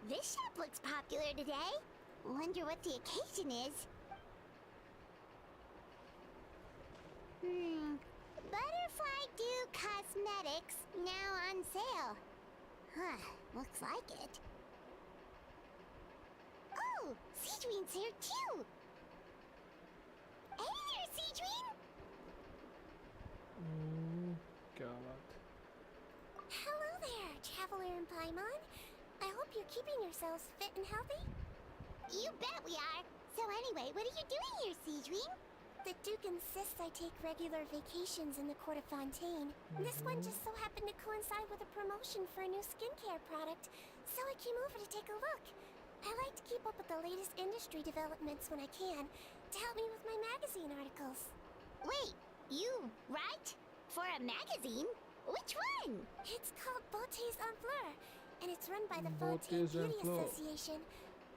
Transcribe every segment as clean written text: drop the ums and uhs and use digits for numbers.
This shop looks popular today. Wonder what the occasion is. Butterfly Dew Cosmetics now on sale. Huh, looks like it. Oh, Seedween's here too. Hey there, Seedween! क्या बात? Hello there, Traveler and Paimon. I hope you're keeping yourselves fit and healthy. You bet we are. So anyway, what are you doing here, Seedween? The Duke insists I take regular vacations in the Court of Fontaine. This one just so happened to coincide with a promotion for a new skincare product, so I came over to take a look. I like to keep up with the latest industry developments when I can, to help me with my magazine articles. Wait, you write? For a magazine? Which one? It's called Beautés en Fleur, and it's run by the Fontaine Beautés en Beauty Fleur. Association.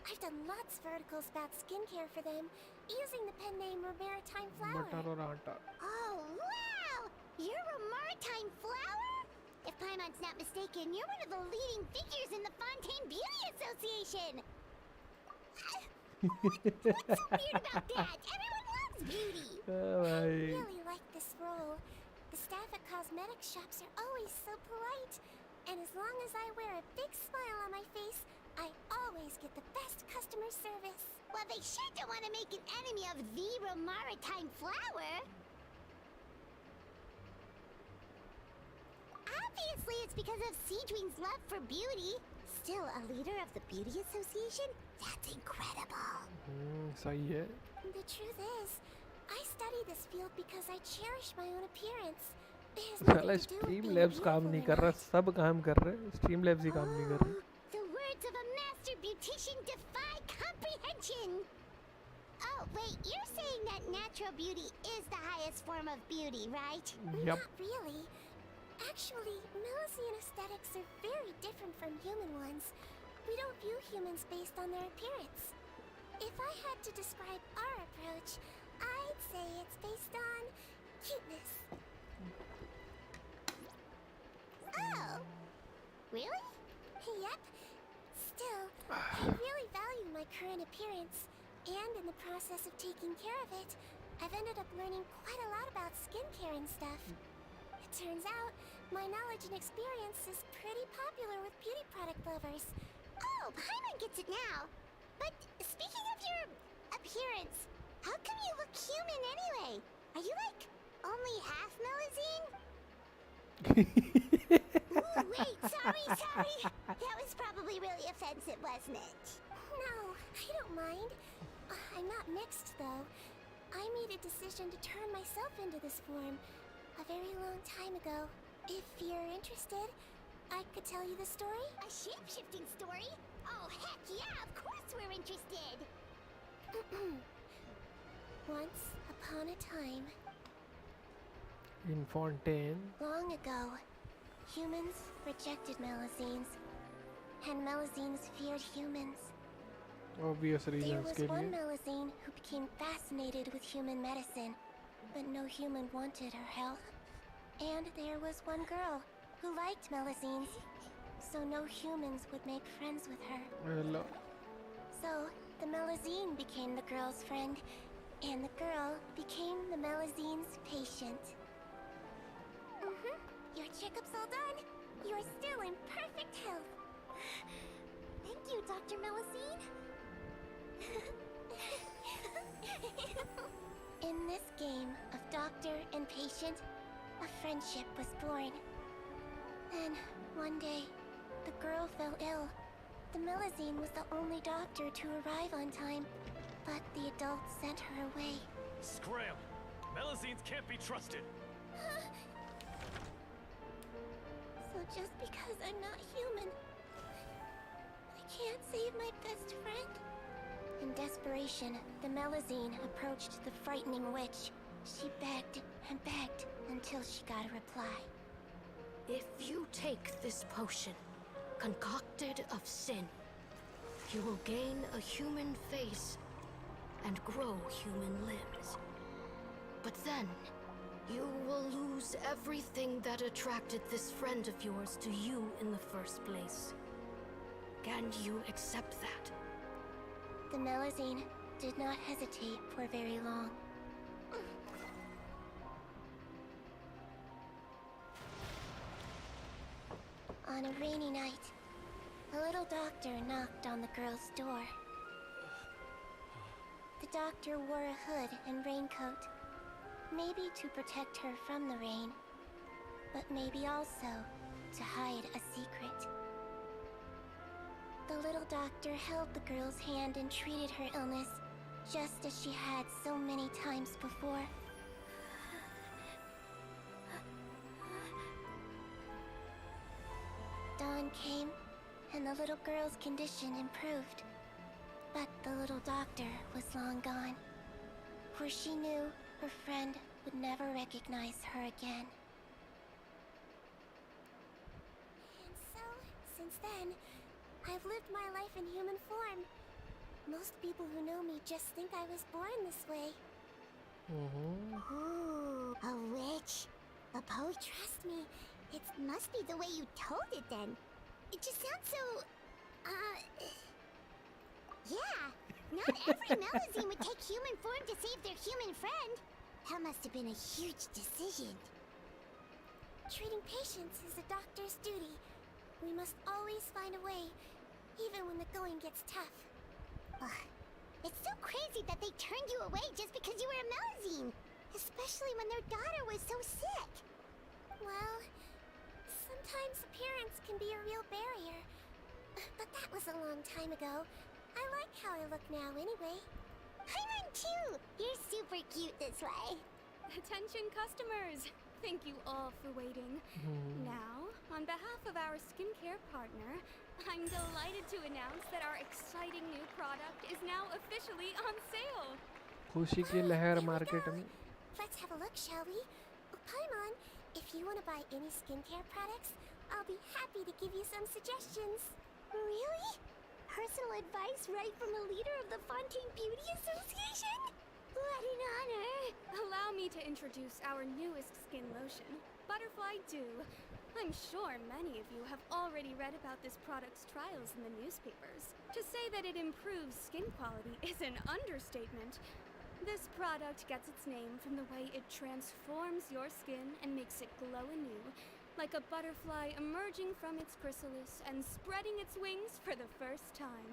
I've done lots of articles about skincare for them, using the pen name Maritime Flower. मटर और आटा. Oh, wow! You're a Maritime Flower? If Paimon's not mistaken, you're one of the leading figures in the Fontaine Beauty Association! What's so weird about that? Everyone loves beauty! I really like this role. The staff at cosmetics shops are always so polite. And as long as I wear a big smile on my face, I always get the best customer service. Well, they sure don't want to make an enemy of the Maritime Flower. Obviously, it's because of Seedween's love for beauty. Still a leader of the Beauty Association? That's incredible. सही है. The truth is, I study this field because I cherish my own appearance. साला Streamlabs काम नहीं कर रहा, सब काम कर रहे हैं. Streamlabs ही काम नहीं कर रहे. The words of a master beautician defy comprehension. Oh, wait, you're saying that natural beauty is the highest form of beauty, right? Yup. Not really. Actually, Melusine aesthetics are very different from human ones. We don't view humans based on their appearance. If I had to describe our approach, I'd say it's based on cuteness. Oh, really? Yep. Still, I really value my current appearance, and in the process of taking care of it, I've ended up learning quite a lot about skincare and stuff. It turns out, my knowledge and experience is pretty popular with beauty product lovers. Oh, Paimon gets it now. But speaking of your appearance, how come you look human anyway? Are you like only half Melusine? Ooh, wait, sorry. That was probably really offensive, wasn't it? No, I don't mind. I'm not mixed, though. I made a decision to turn myself into this form a very long time ago. If you're interested, I could tell you the story. A shape-shifting story? Oh, heck yeah, of course we're interested! Once upon a time, In Fontaine. long ago, humans rejected Melusines, and Melusines feared humans. Obvious There reasons was के one लिए. Melusine who became fascinated with human medicine, but no human wanted her help. And there was one girl who liked Melusines, so no humans would make friends with her. Hello. So the Melusine became the girl's friend, and the girl became the Melusine's patient. Your checkup's all done. You're still in perfect health. Thank you, Dr. Melusine. In this game of doctor and patient, a friendship was born. Then, one day, the girl fell ill. The Melusine was the only doctor to arrive on time, but the adults sent her away. Scram! Melusines can't be trusted! So just because I'm not human, I can't save my best friend? In desperation, the Melusine approached the frightening witch. She begged and begged until she got a reply. If you take this potion, concocted of sin, you will gain a human face and grow human limbs. But then, you will lose everything that attracted this friend of yours to you in the first place. And you accept that? The Melazine did not hesitate for very long. On a rainy night, a little doctor knocked on the girl's door. The doctor wore a hood and raincoat, maybe to protect her from the rain, but maybe also to hide a secret. The little doctor held the girl's hand and treated her illness, just as she had so many times before. Dawn came, and the little girl's condition improved. But the little doctor was long gone, for she knew her friend would never recognize her again. And so, since then, I've lived my life in human form. Most people who know me just think I was born this way. Ooh, a witch? A poet? Trust me, it must be the way you told it then. It just sounds so... Yeah, not every Melazine would take human form to save their human friend. That must have been a huge decision. Treating patients is a doctor's duty. We must always find a way, even when the going gets tough. Ugh. It's so crazy that they turned you away just because you were a Melazine, especially when their daughter was so sick. Well, sometimes appearance can be a real barrier. But that was a long time ago. I like how I look now anyway. I'm too! You're super cute this way. Attention customers! Thank you all for waiting. Now, on behalf of our skincare partner, I'm delighted to announce that our exciting new product is now officially on sale. खुशी की लहर market में. Let's have a look, shall we? Oh, Paimon, if you want to buy any skincare products, I'll be happy to give you some suggestions. Really? Personal advice right from the leader of the Fontaine Beauty Association? What an honor! Allow me to introduce our newest skin lotion, Butterfly Dew. I'm sure many of you have already read about this product's trials in the newspapers. To say that it improves skin quality is an understatement. This product gets its name from the way it transforms your skin and makes it glow anew, like a butterfly emerging from its chrysalis and spreading its wings for the first time.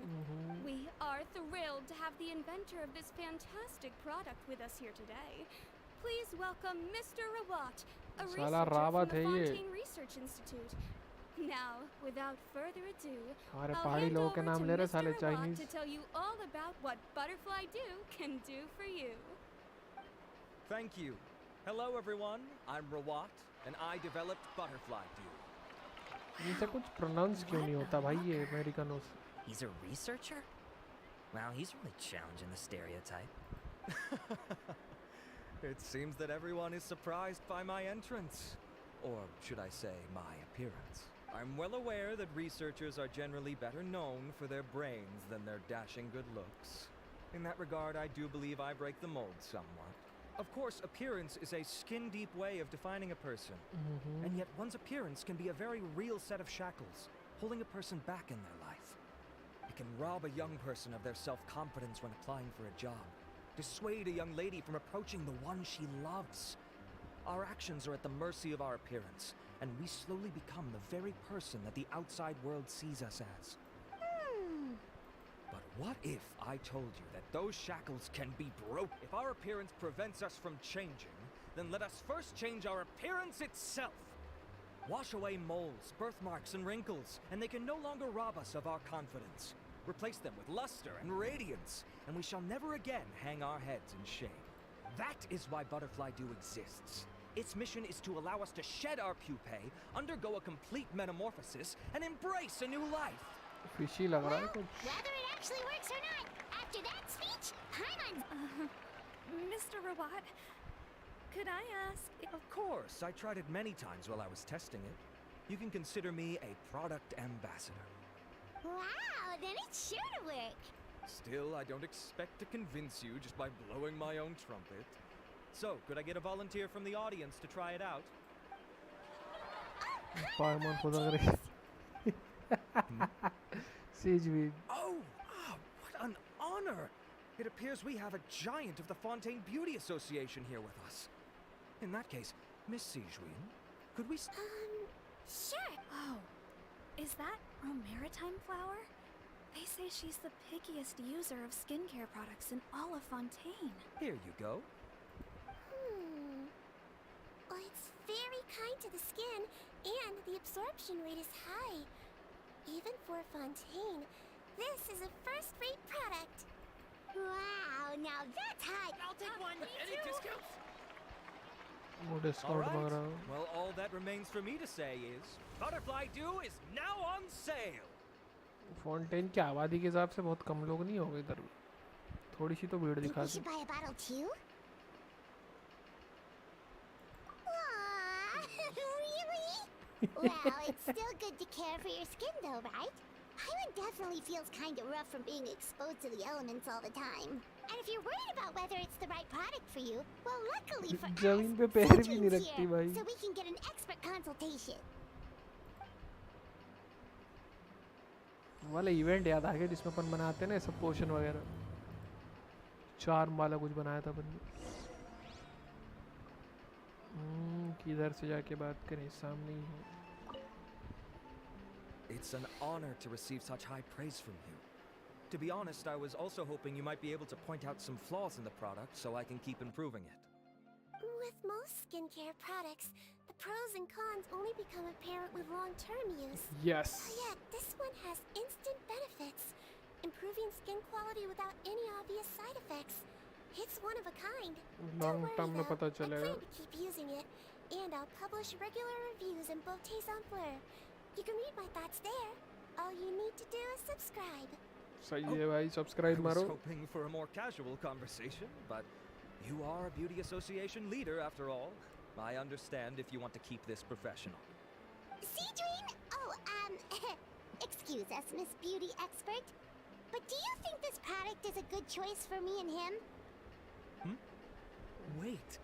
We are thrilled to have the inventor of this fantastic product with us here today. Please welcome Mr. Rawat, a researcher from the Fontaine Research Institute. Now, without further ado, I'll hand over to Mr. Rawat to tell you all about what Butterfly Dew can do for you. Thank you. Hello everyone, I'm Rawat, and I developed Butterfly Dew. इनसे कुछ pronounce क्यों नहीं होता भाई ये अमेरिकनों से? He's a researcher? Wow, he's really challenging the stereotype. It seems that everyone is surprised by my entrance. Or should I say, my appearance. I'm well aware that researchers are generally better known for their brains than their dashing good looks. In that regard, I do believe I break the mold somewhat. Of course, appearance is a skin-deep way of defining a person. And yet one's appearance can be a very real set of shackles, holding a person back in their life. It can rob a young person of their self-confidence when applying for a job, dissuade a young lady from approaching the one she loves. Our actions are at the mercy of our appearance, and we slowly become the very person that the outside world sees us as. But what if I told you that those shackles can be broken? If our appearance prevents us from changing, then let us first change our appearance itself. Wash away moles, birthmarks, and wrinkles, and they can no longer rob us of our confidence. Replace them with luster and radiance, and we shall never again hang our heads in shame. That is why Butterfly Dew exists. Its mission is to allow us to shed our pupae, undergo a complete metamorphosis, and embrace a new life. Fishy लग रहा है कुछ. Whether it actually works or not, after that speech, Paimon's... Mr. Rawat, could I ask... Of course, I tried it many times while I was testing it. You can consider me a product ambassador. Wow, then it's sure to work. Still, I don't expect to convince you just by blowing my own trumpet. So, could I get a volunteer from the audience to try it out? Paimon खुद लग रही. Siegeween. Oh, what an honor! It appears we have a giant of the Fontaine Beauty Association here with us. In that case, Miss Siegeween, could we... Sure. Oh, is that Romaritime flower? They say she's the pickiest user of skincare products in all of Fontaine. Here you go. Well, it's very kind to the skin, and the absorption rate is high. Even for Fontaine, this is a first-rate product. Wow, now that's high. I'll take one. Any discounts? वो All discount मांग रहा right. हूँ. Well, all that remains for me to say is, Butterfly Dew is now on sale. Fontaine की आबादी के हिसाब से बहुत कम लोग नहीं होंगे इधर भी. थोड़ी सी तो भीड़ Think दिखा we they. should buy a bottle too? Aww, really? Well, it's still good to care for your skin though, right? Hyman definitely feels kind of rough from being exposed to the elements all the time. And if you're worried about whether it's the right product for you, well, luckily for us, जमीन पे पैर भी नहीं Citrine's रखती here, भाई. so we can get an expert consultation. वाला event याद आ गया जिसमें अपन बनाते हैं ना सब पोशन वगैरह. चार्म वाला कुछ बनाया था अपन ने. किधर से जाके बात करें, सामने ही है. It's an honor to receive such high praise from you. To be honest, I was also hoping you might be able to point out some flaws in the product so I can keep improving it. With most skincare products, the pros and cons only become apparent with long-term use. Yes. Yet, this one has instant benefits, improving skin quality without any obvious side effects. It's one of a kind. Long Don't worry term में though, पता I चलेगा. plan to keep using it, and I'll publish regular reviews in Beautés en Fleur. You can read my thoughts there. All you need to do is subscribe. सही है भाई, I subscribe was मारो. hoping for a more casual conversation, but you are a beauty association leader after all. I understand if you want to keep this professional. Seedream? Oh, excuse us, Miss Beauty Expert. But do you think this product is a good choice for me and him? Wait,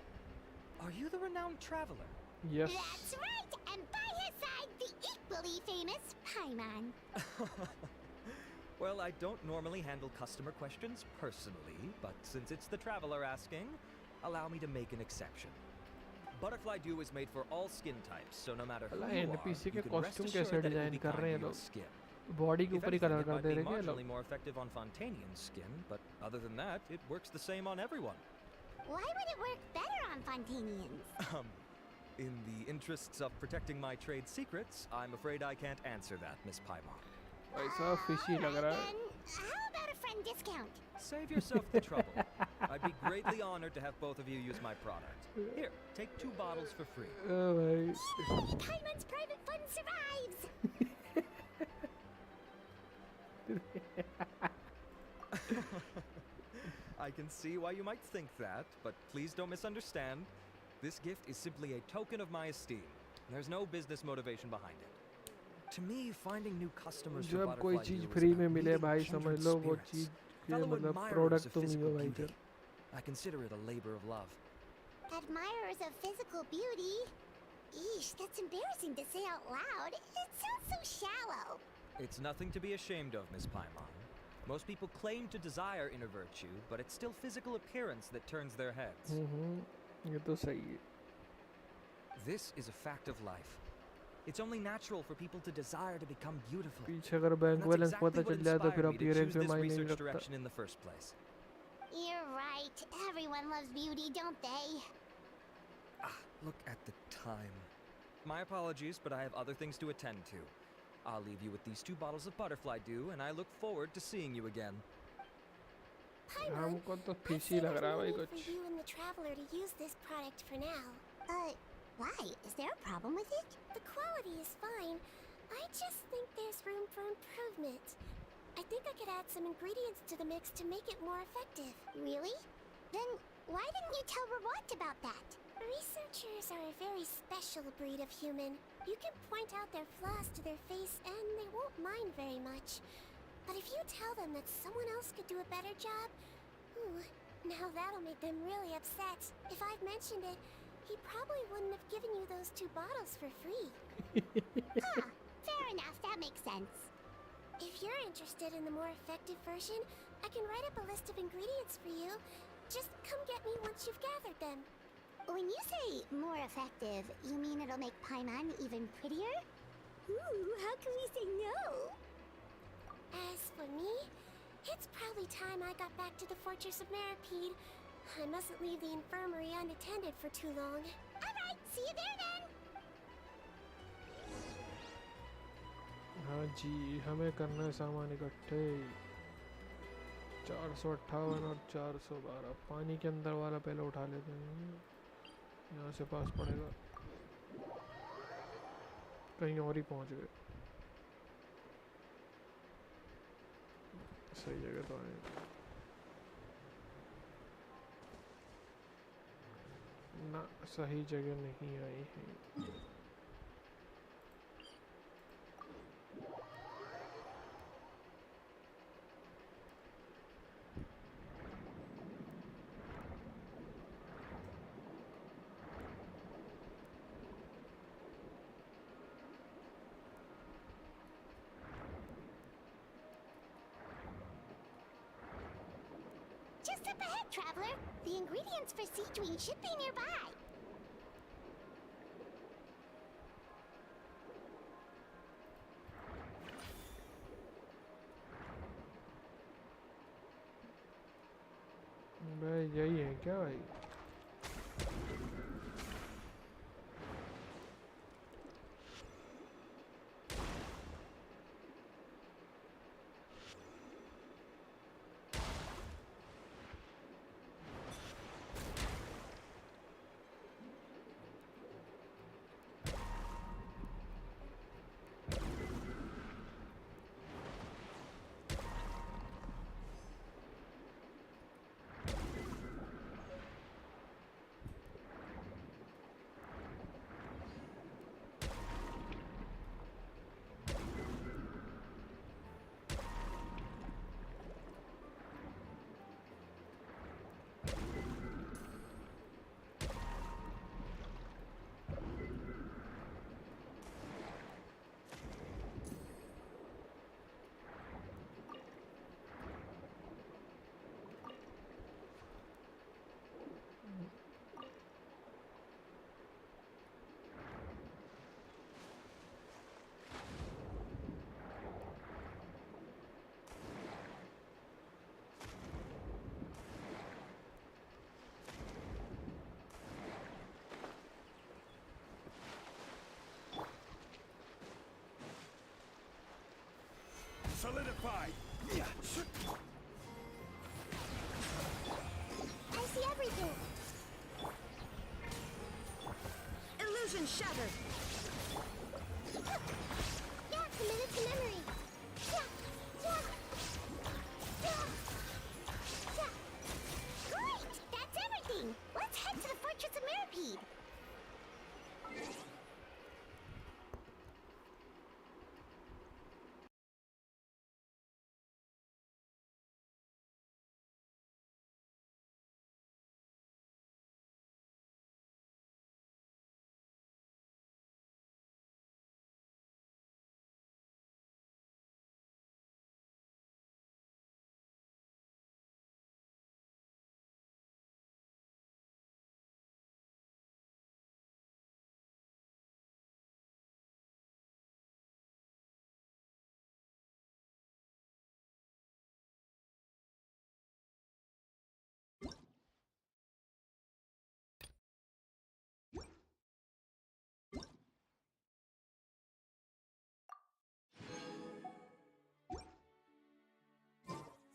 are you the renowned traveler? Yes. That's right, and by his side, the equally famous Paimon. Well, I don't normally handle customer questions personally, but since it's the traveler asking, allow me to make an exception. Butterfly Dew is made for all skin types, so no matter who अला you are, NPC you के can rest costume assured कैसे that it will design be कर kind रहे to हैं your लोग. skin. Body के If ऊपर ही anything, colour it कर might दे be रहे हैं ये marginally लोग. more effective on Fontainian skin, but other than that, it works the same on everyone. Why would it work better on Fontainians? In the interests of protecting my trade secrets, I'm afraid I can't answer that, Miss Paimon. ऐसा fishy लग रहा है. Then, how about a friend discount? Save yourself the trouble. I'd be greatly honored to have both of you use my product. Here, take 2 bottles for free. भाई. Yay! Paimon's private fund survives! I can see why you might think that, but please don't misunderstand. This gift is simply a token of my esteem. There's no business motivation behind it. To me, finding new customers for जब कोई Butterfly चीज Dew is free about में मिले meeting भाई समझ kindred लो वो spirits, चीज के fellow मतलब admirers प्रोडक्ट of तुम ही physical हो भाई beauty. फिर. I consider it a labor of love. Admirers of physical beauty? Eesh, that's embarrassing to say out loud. It sounds so shallow. It's nothing to be ashamed of, Miss Paimon. Most people claim to desire inner virtue, but it's still physical appearance that turns their heads. ये तो सही है. This is a fact of life. It's only natural for people to desire to become beautiful. पीछे अगर And bank that's balance exactly पता what चल जाए तो फिर inspired me to appearance choose में this मायने नहीं research रखता. direction in the first place. You're right. Everyone loves beauty, don't they? Look at the time. My apologies, but I have other things to attend to. I'll leave you with these 2 bottles of Butterfly Dew, and I look forward to seeing you again. Paimon, हमको तो I'd fishy say लग there's रहा है no भाई need कुछ. for you and the Traveler to use this product for now. Why? Is there a problem with it? The quality is fine. I just think there's room for improvement. I think I could add some ingredients to the mix to make it more effective. Really? Then why didn't you tell Rawat about that? Researchers are a very special breed of human. You can point out their flaws to their face and they won't mind very much. But if you tell them that someone else could do a better job, now that'll make them really upset. If I'd mentioned it, he probably wouldn't have given you those 2 bottles for free. Fair enough, that makes sense. If you're interested in the more effective version, I can write up a list of ingredients for you. Just come get me once you've gathered them. When you say more effective, you mean it'll make Paimon even prettier? Ooh, how can we say no? As for me, it's probably time I got back to the Fortress of Maripede. I mustn't leave the infirmary unattended for too long. Alright, see you there then! हाँ जी, हमें करना है सामान इकट्ठे 458 और 412। पानी के अंदर वाला पहले उठा लेते हैं, यहाँ से पास पड़ेगा। कहीं और ही पहुँच गए, सही जगह तो आए ना, सही जगह नहीं आई है। Just up ahead, traveler. The ingredients for Siege Wing should be nearby. भाई यही है क्या भाई? Solidified. Yeah. I see everything. Illusion shattered. Yeah, committed to memory. Yeah, yeah, yeah, yeah. Great! That's everything. Let's head to the Fortress of Maripede.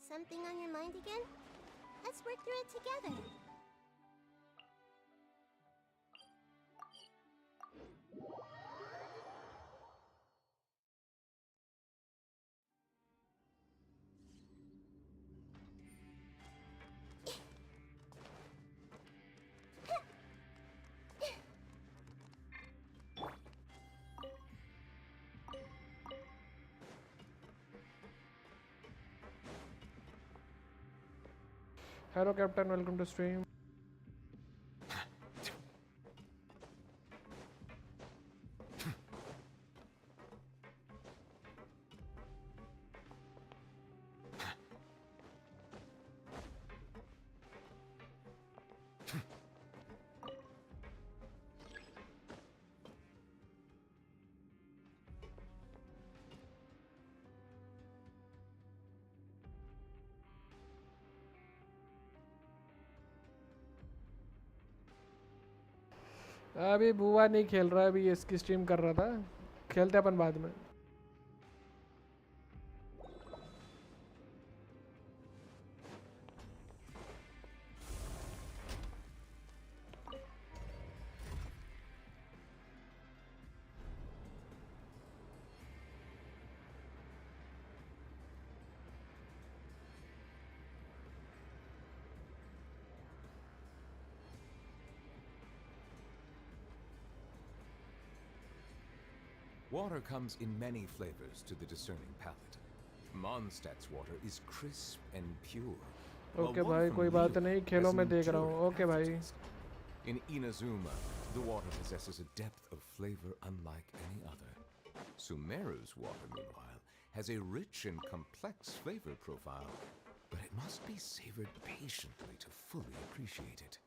Something on your mind again? Let's work through it together. Hello Captain, welcome to stream. अभी बुआ नहीं खेल रहा, अभी इसकी stream कर रहा था, खेलते अपन बाद में. Water comes in many flavors to the discerning palate. Mondstadt's water is crisp and pure. while okay one भाई, from कोई बात Lille नहीं, has खेलो, an मैं देख रहा हूँ. enduring ओके भाई. aftertaste. In Inazuma, the water possesses a depth of flavor unlike any other. Sumeru's water, meanwhile, has a rich and complex flavor profile, but it must be savored patiently to fully appreciate it.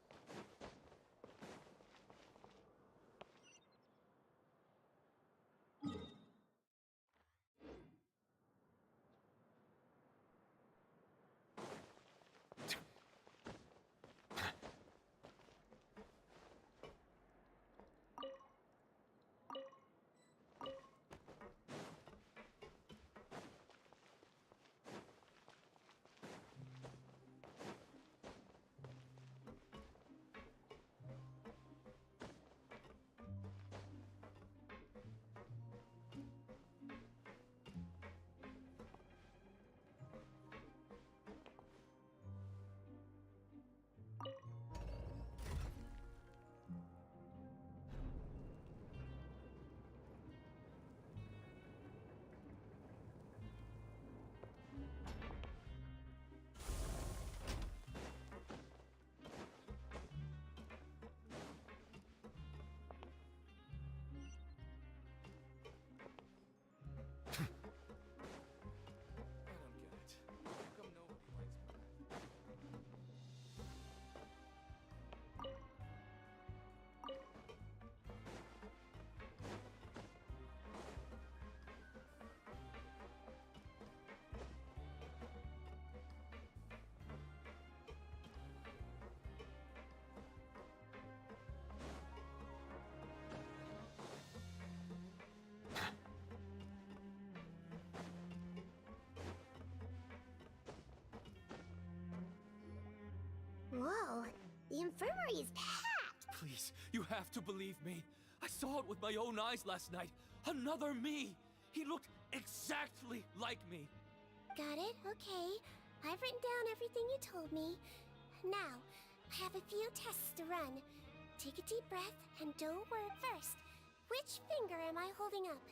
Whoa, the infirmary is packed. Please, you have to believe me. I saw it with my own eyes last night. Another me. He looked exactly like me. Got it? Okay. I've written down everything you told me. Now, I have a few tests to run. Take a deep breath and do a word first. Which finger am I holding up?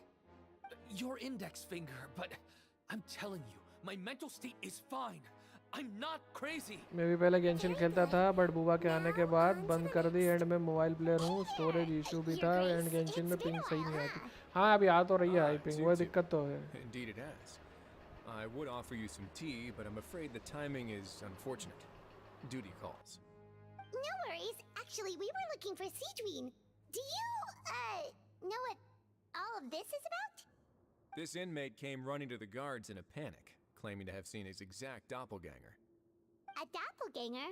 Your index finger, but I'm telling you, my mental state is fine. I'm not crazy. मैं भी पहले Genshin खेलता था, but बुआ के आने के बाद बंद कर दी. एंड में मोबाइल प्लेयर हूँ, स्टोरेज इशू भी था, एंड गेंशिन में पिंग सही नहीं आती. हाँ, अभी आ तो रही है आई पिंग, वो दिक्कत तो है. Indeed it has. I would offer you some tea, but I'm afraid the timing is unfortunate. Duty calls. No worries. Actually, we were looking for Sidween. Do you, know what all of this is about? This inmate came running to the guards in a panic, claiming to have seen his exact doppelganger. A doppelganger?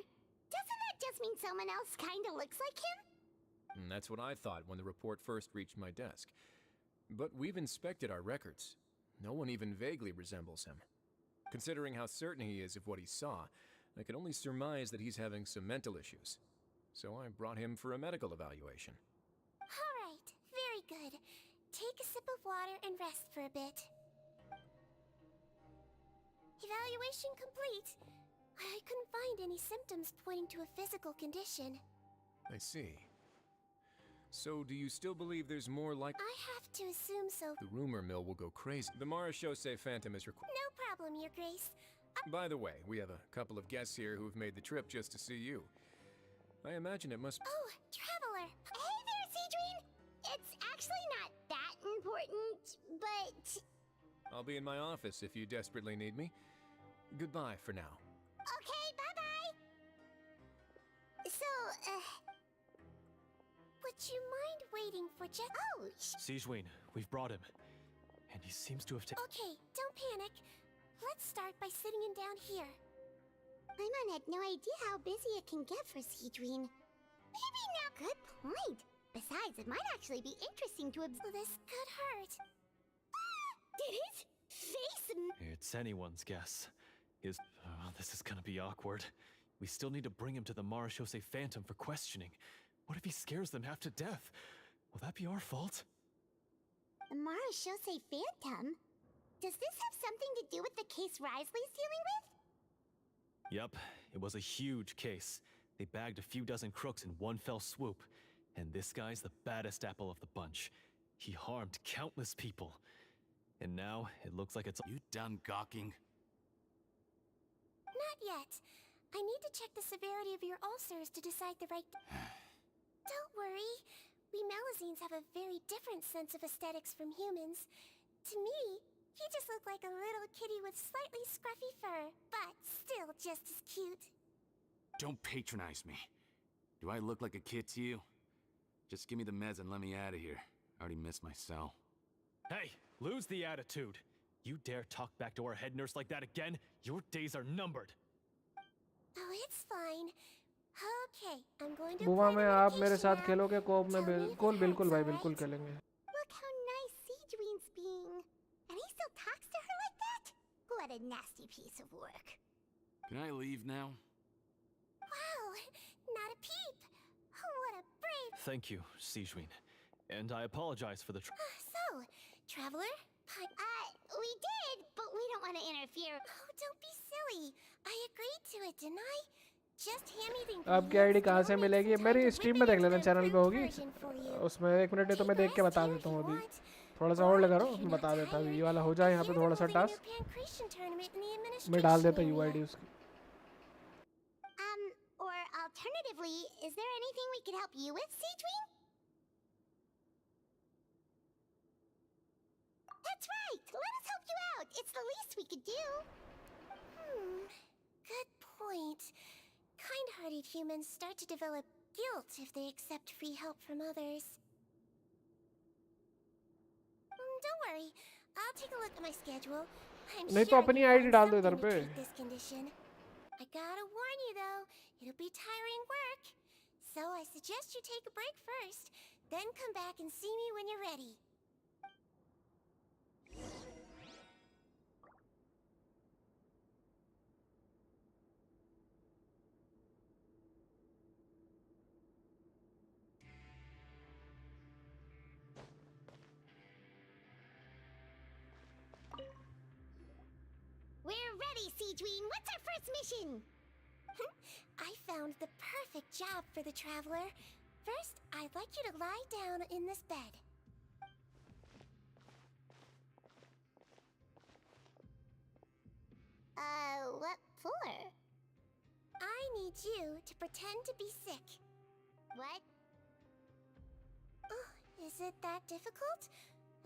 Doesn't that just mean someone else kinda looks like him? And that's what I thought when the report first reached my desk. But we've inspected our records. No one even vaguely resembles him. Considering how certain he is of what he saw, I can only surmise that he's having some mental issues. So I brought him for a medical evaluation. Alright, very good. Take a sip of water and rest for a bit. Evaluation complete. I couldn't find any symptoms pointing to a physical condition. I see. So do you still believe there's more like— I have to assume so. The rumor mill will go crazy. The Marachose Phantom is required. No problem, Your Grace. By the way, we have a couple of guests here who've made the trip just to see you. I imagine it must— Oh, Traveler! Hey there, Sidween! It's actually not that important, but... I'll be in my office if you desperately need me. Goodbye for now. Okay, bye-bye! So, would you mind waiting for just— Oh, Sidween, we've brought him. And he seems to have Okay, don't panic. Let's start by sitting him down here. Paimon had no idea how busy it can get for Sidween. Maybe not. Good point. Besides, it might actually be interesting to observe. This could hurt. Did it? Face It's anyone's guess. This is gonna be awkward. We still need to bring him to the Marechaussee Phantom for questioning. What if he scares them half to death? Will that be our fault? The Marechaussee Phantom? Does this have something to do with the case Risley's dealing with? Yep, it was a huge case. They bagged a few dozen crooks in one fell swoop. And this guy's the baddest apple of the bunch. He harmed countless people. And now, it looks like it's— You done gawking? Not yet. I need to check the severity of your ulcers to decide the right... Don't worry. We Melusines have a very different sense of aesthetics from humans. To me, he just looked like a little kitty with slightly scruffy fur, but still just as cute. Don't patronize me. Do I look like a kid to you? Just give me the meds and let me out of here. I already missed my cell. Hey, lose the attitude. You dare talk back to our head nurse like that again? Your days are numbered. Oh, it's fine. Okay, I'm going to बुआ apply में the आप मेरे medication साथ now. खेलोगे कोप में Tell me if बिल्कुल it बिल्कुल helps, भाई all बिल्कुल right? खेलेंगे. Look how nice Seedween's being. And he still talks to her like that? What a nasty piece of work. Can I leave now? Wow, not a peep. What a brave... Thank you, Sejuin. And I apologize for the So, Traveler? We did, but we don't want to interfere. Oh, don't be silly. I agreed to it, didn't I? Just hand me the आपकी ID कहाँ से मिलेगी? मेरी stream में देख लेना, channel पे होगी. उसमें 1 मिनट तो मैं देख के बता देता हूँ अभी. थोड़ा सा होल्ड करो, बता देता हूँ. ये वाला हो जाए यहाँ पे थोड़ा सा टास्क. मैं डाल देता यूआईडी उसकी. Or alternatively, is there anything we could help you with, Seedween? That's right! Let us help you out! It's the least we could do! Good point. Kind-hearted humans start to develop guilt if they accept free help from others. Don't worry. I'll take a look at my schedule. I'm नहीं तो sure I अपनी can ID find डाल दो इधर something to पे. treat this condition. I gotta warn you though, it'll be tiring work. So I suggest you take a break first, then come back and see me when you're ready. We're ready, Seedween. What's our first mission? I found the perfect job for the Traveler. First, I'd like you to lie down in this bed. What for? I need you to pretend to be sick. What? Oh, is it that difficult?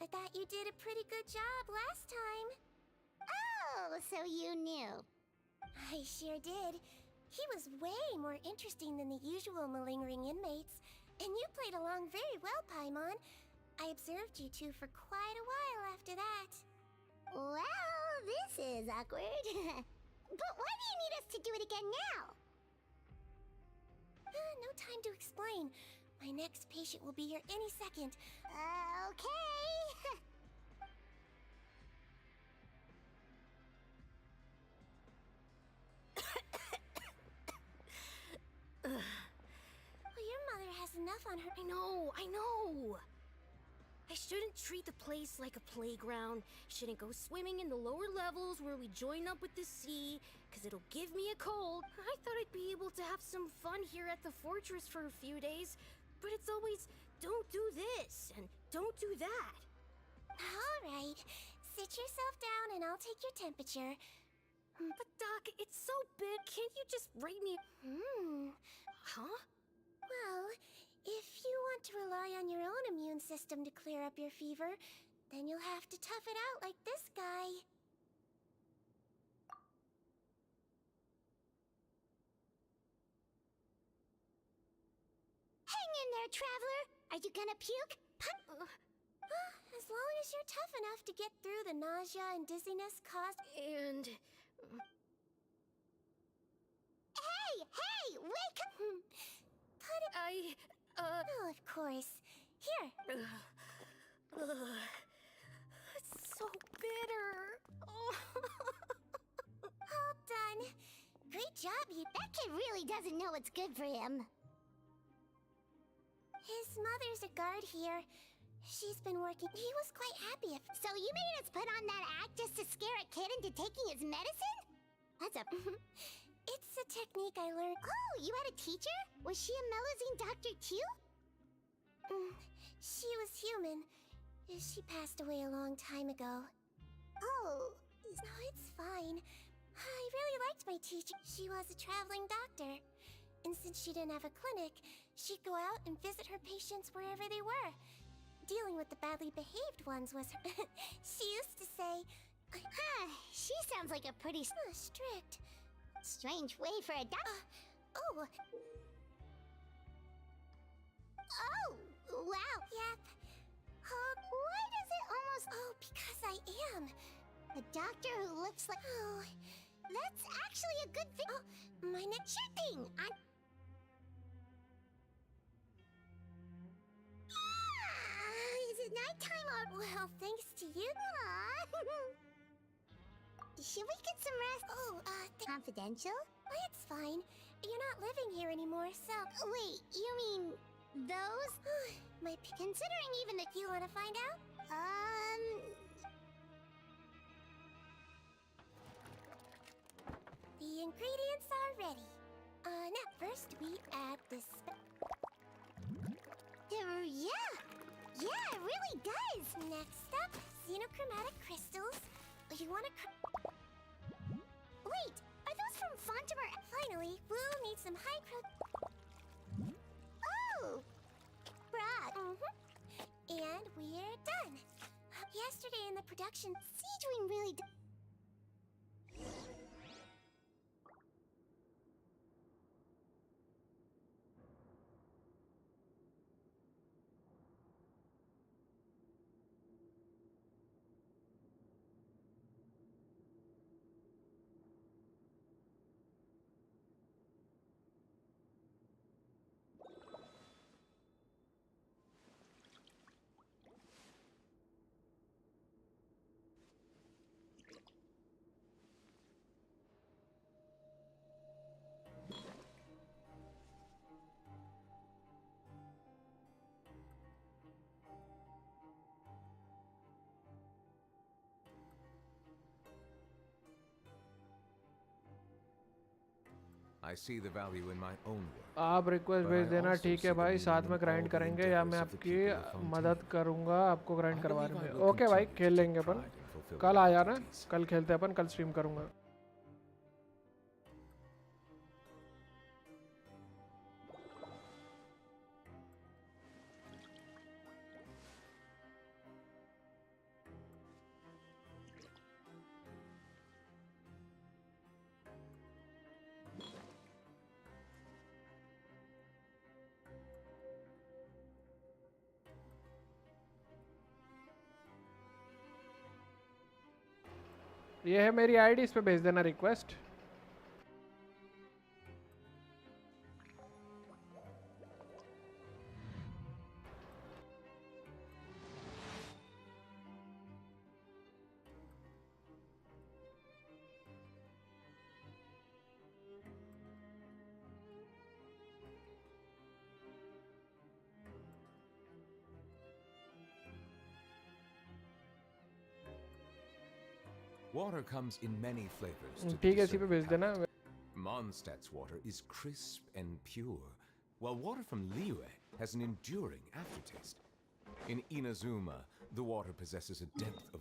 I thought you did a pretty good job last time. Oh, so you knew. I sure did. He was way more interesting than the usual malingering inmates, and you played along very well, Paimon. I observed you two for quite a while after that. Well, this is awkward. But why do you need us to do it again now? No time to explain. My next patient will be here any second. Okay. Well, your mother has enough on her. I know! I shouldn't treat the place like a playground. Shouldn't go swimming in the lower levels where we join up with the sea, because it'll give me a cold. I thought I'd be able to have some fun here at the fortress for a few days, but it's always, don't do this, and don't do that. All right. Sit yourself down and I'll take your temperature. But Doc, it's so big, can't you just rate me? Huh? Well, if you want to rely on your own immune system to clear up your fever, then you'll have to tough it out like this guy. Hang in there, Traveler! Are you gonna puke? As long as you're tough enough to get through the nausea and dizziness caused... And... Hey! Wake up! Put it... Oh, of course. Here. It's so bitter. Oh. All done. Great job, you. That kid really doesn't know what's good for him. His mother's a guard here. She's been working. He was quite happy. So you made us put on that act just to scare a kid into taking his medicine? That's a... It's a technique I learned. Oh, you had a teacher? Was she a Melazine doctor too? She was human. She passed away a long time ago. Oh, no, it's fine. I really liked my teacher. She was a traveling doctor. And since she didn't have a clinic, she'd go out and visit her patients wherever they were. Dealing with the badly behaved ones was her... She used to say... she sounds like a pretty... strict. Strange way for a oh! Oh! Wow! Yep. Why does it almost... Oh, because I am. A doctor who looks like... Oh... That's actually a good thing. Oh, my neck shooting. Is it nighttime or... Well, thanks to you. Should we get some rest? Oh, confidential? Oh, it's fine. You're not living here anymore, so... Wait, you mean... those? Considering even that you want to find out? The ingredients are ready. Now first we add this... Yeah! Yeah, it really does! Next up, xenochromatic crystals. You wanna... Wait! Are those from Fontamer? Finally, we'll need some Oh! Brad. And we're done. Yesterday in the production, Siegewing really I see the value in my own work. आप request भेज देना, ठीक है भाई, साथ में grind करेंगे या मैं आपकी मदद करूंगा आपको ग्राइंड करवाने में. ओके भाई, खेल लेंगे अपन. कल आ जाना, कल खेलते हैं अपन, कल स्ट्रीम करूंगा. ये है मेरी आईडी, इस पे भेज देना request. Water comes in many flavors. ठीक है, इसी पे भेज देना. Mondstadt's water is crisp and pure, while water from Liyue has an enduring aftertaste. In Inazuma, the water possesses a depth of...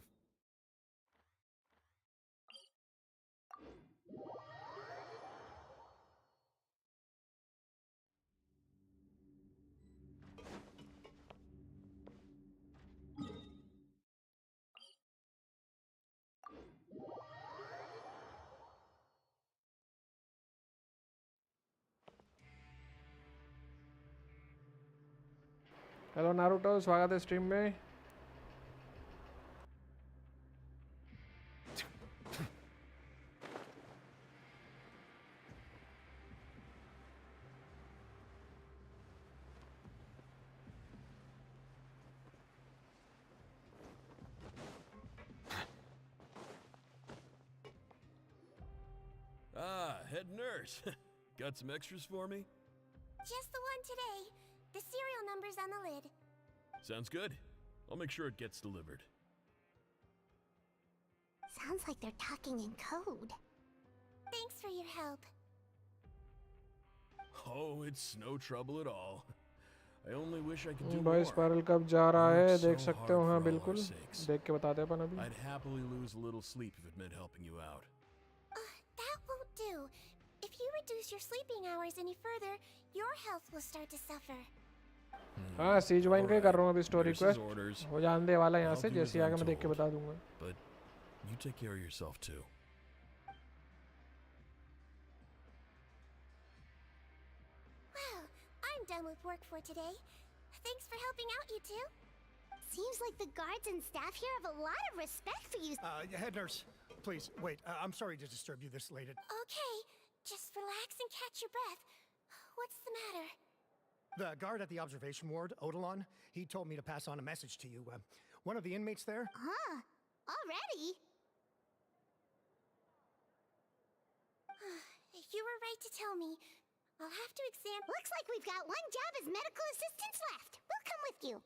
hello Naruto, स्वागत है स्ट्रीम में. head nurse. Got some extras for me? Just the one today. The serial number's on the lid. Sounds good. I'll make sure it gets delivered. Sounds like they're talking in code. Thanks for your help. Oh, it's no trouble at all. I only wish I could do भाई more. Spiral कब जा रहा है Worked देख so सकते हो hard हाँ for all our बिल्कुल sakes. देख के बताते हैं अपन अभी I'd happily lose a little sleep if it meant helping you out. That won't do. If you reduce your sleeping hours any further, your health will start to suffer. हाँ seize wine का ही कर रहा हूँ अभी story Nurse's quest orders. हो जाने वाला यहाँ I'll से do जैसे as आगे I'm मैं देख के told. बता दूंगा But you take care of yourself too. Well, I'm done with work for today. Thanks for helping out, you two. Seems like the guards and staff here have a lot of respect for you. Head nurse, please, wait. I'm sorry to disturb you this late. Okay, just relax and catch your breath. What's the matter? The guard at the observation ward, Odilon, he told me to pass on a message to you. One of the inmates there? Huh? Already? You were right to tell me. I'll have to examine. Looks like we've got one job as medical assistants left. We'll come with you.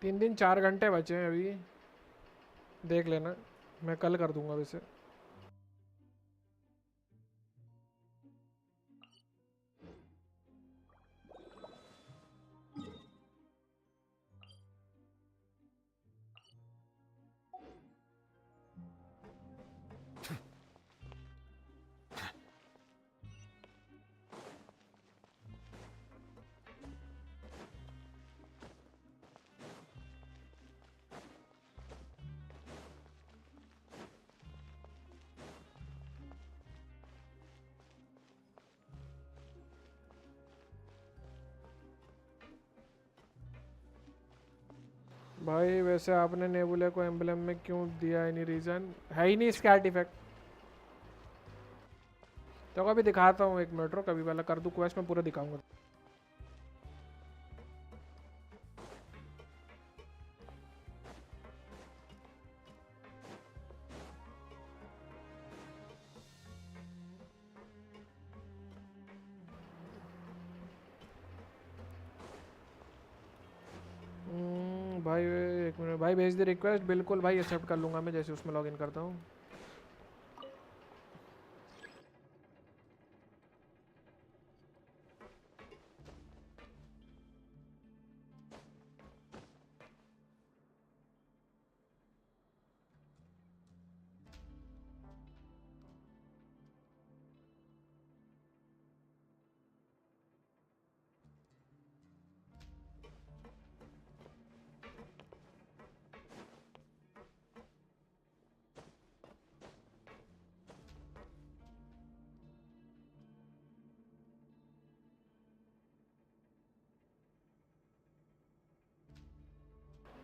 तीन दिन 4 घंटे बचे हैं अभी देख लेना मैं कल कर दूंगा वैसे भाई वैसे आपने नेबुला को एम्बलम में क्यों दिया एनी रीज़न है ही नहीं इसका आर्टिफैक्ट तो कभी दिखाता हूँ एक मिनट रो कभी वाला कर दूँ क्वेस्ट में पूरा दिखाऊंगा भाई एक मिनट भाई भेज दे रिक्वेस्ट बिल्कुल भाई एक्सेप्ट कर लूँगा मैं जैसे उसमें लॉगिन करता हूँ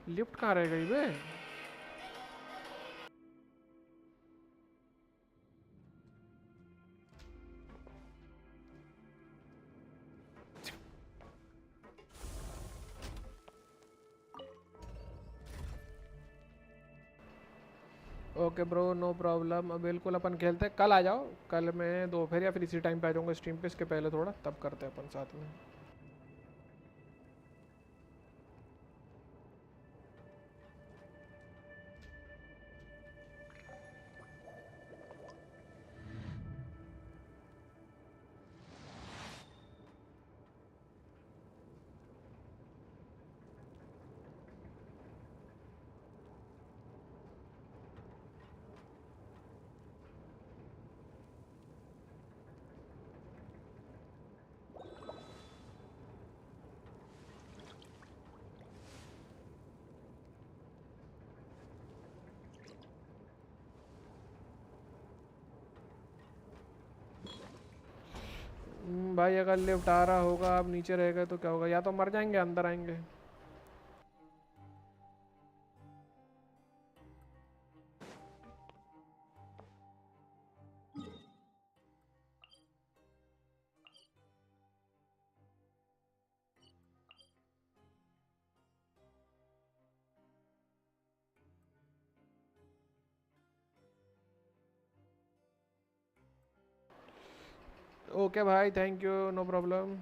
लिफ्ट कहाँ रह गई बे ओके ब्रो नो प्रॉब्लम बिल्कुल अपन खेलते हैं कल आ जाओ कल मैं दोपहर या फिर इसी टाइम पे आ जाऊँगा स्ट्रीम पे इसके पहले थोड़ा तब करते हैं अपन साथ में भाई अगर लिफ्ट आ रहा होगा आप नीचे रह गए तो क्या होगा या तो मर जाएंगे अंदर आएंगे ओके भाई, थैंक यू, नो प्रॉब्लम.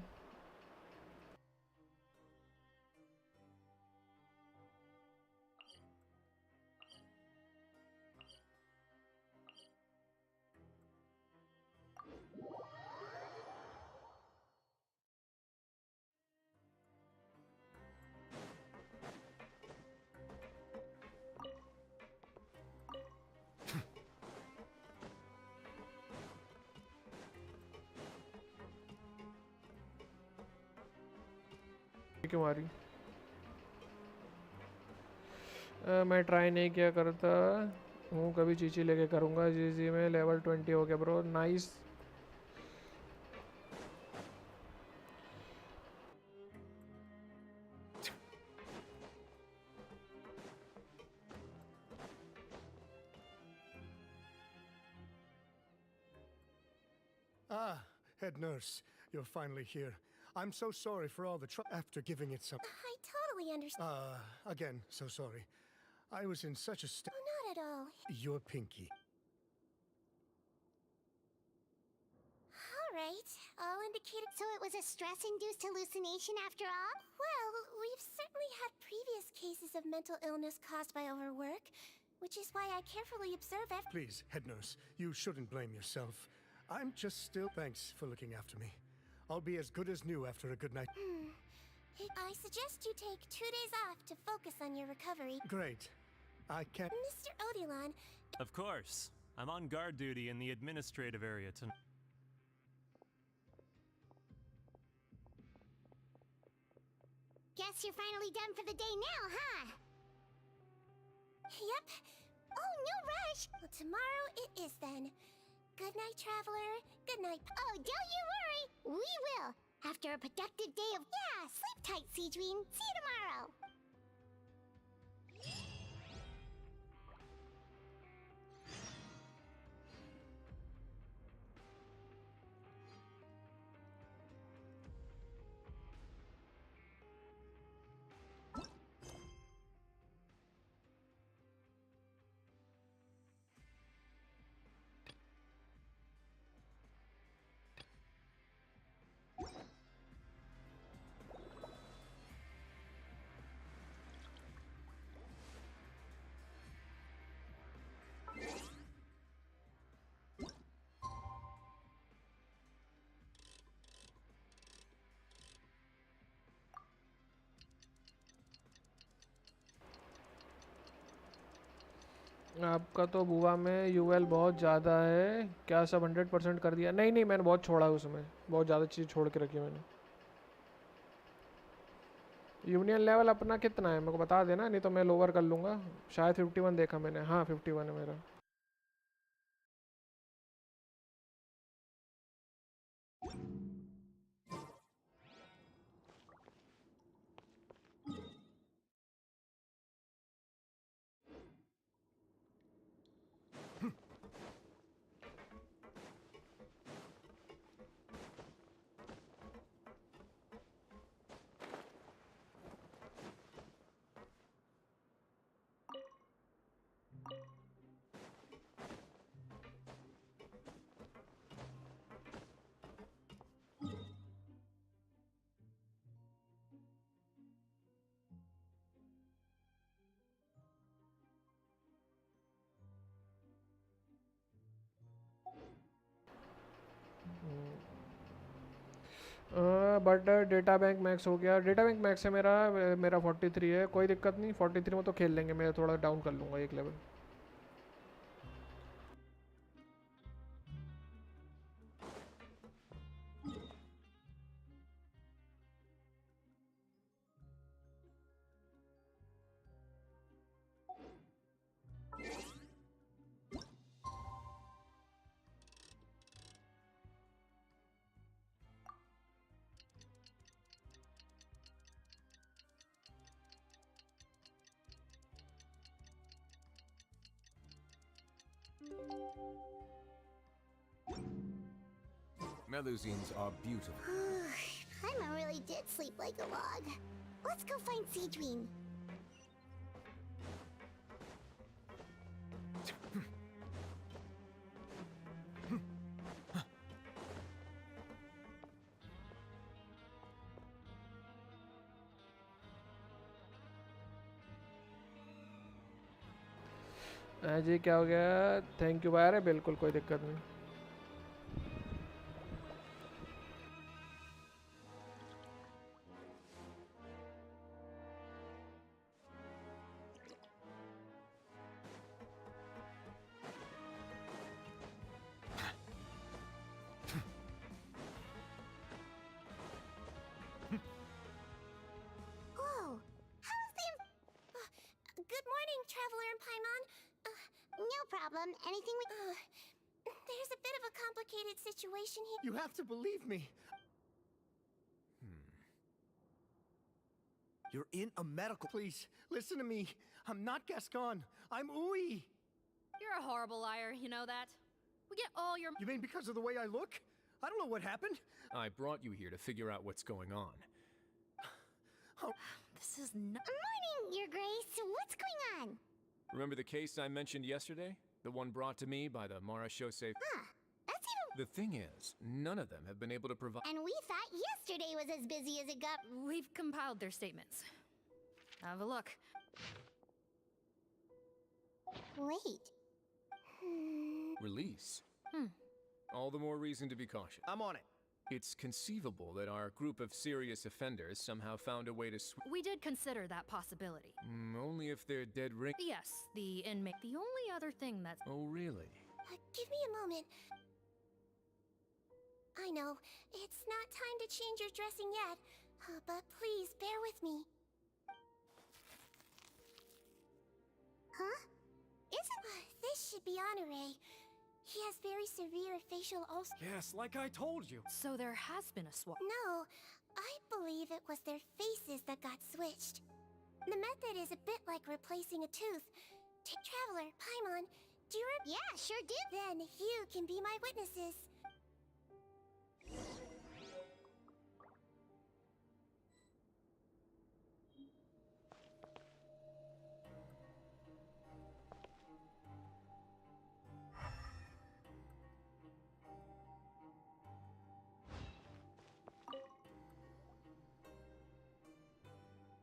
क्यों आ रही? मैं ट्राई नहीं किया करता हूँ कभी, चीची लेके करूँगा. जी में लेवल 20 हो गया bro, nice. Ah, head nurse, you're finally here. I'm so sorry for all the trouble after giving it some. I totally understand. Again, so sorry. I was in such a state. Oh, not at all. Your pinky. All right, all indicated. So it was a stress-induced hallucination after all? Well, we've certainly had previous cases of mental illness caused by overwork, which is why I carefully observe every. Please, head nurse, you shouldn't blame yourself. I'm just still. Thanks for looking after me. I'll be as good as new after a good night. I suggest you take 2 days off to focus on your recovery. Great. I can't. Mr. Odilon. Of course. I'm on guard duty in the administrative area tonight. Guess you're finally done for the day now, huh? Yep. Oh, no rush. Well, tomorrow it is then. Good night, traveler. Good night. Oh, don't you worry. We will. After a productive day of. Yeah, sleep tight, Seedream. See you tomorrow. आपका तो बुआ में UL बहुत ज़्यादा है क्या? सब 100% कर दिया? नहीं नहीं, मैंने बहुत छोड़ा है उसमें, बहुत ज़्यादा चीज़ छोड़ के रखी मैंने. यूनियन लेवल अपना कितना है मेरे को बता देना, नहीं तो मैं लोअर कर लूँगा. शायद 51 देखा मैंने. हाँ 51 है मेरा. बट डेटा बैंक मैक्स हो गया. डेटा बैंक मैक्स है मेरा. मेरा 43 है, कोई दिक्कत नहीं. 43 में तो खेल लेंगे, मैं थोड़ा डाउन कर लूँगा एक level. Melusines are beautiful. Paimon really did sleep like a log. Let's go find Seedream. जी क्या हो गया? थैंक यू भाई। अरे बिल्कुल कोई दिक्कत नहीं। Oh, how's the... good morning, Traveler and Paimon. No problem. Anything we... there's a bit of a complicated situation here. You have to believe me. You're in a medical... Please, listen to me. I'm not Gascon. I'm Uy. You're a horrible liar, you know that? We get all your... You mean because of the way I look? I don't know what happened. I brought you here to figure out what's going on. This is not... Morning, Your Grace. What's going on? Remember the case I mentioned yesterday? The one brought to me by the Marashose... That's even... The thing is, none of them have been able to provide... And we thought yesterday was as busy as it got... We've compiled their statements. Have a look. Wait. Release? All the more reason to be cautious. I'm on it. It's conceivable that our group of serious offenders somehow found a way to We did consider that possibility. only if they're dead ring... Yes, the inmate. The only other thing that's... Oh, really? Give me a moment. I know, it's not time to change your dressing yet, but please bear with me. Huh? This should be Honore. He has very severe facial ulcers. Yes, like I told you. So there has been a swap. No, I believe it was their faces that got switched. The method is a bit like replacing a tooth. Traveler, Paimon, do you Yeah, sure do. Then you can be my witnesses.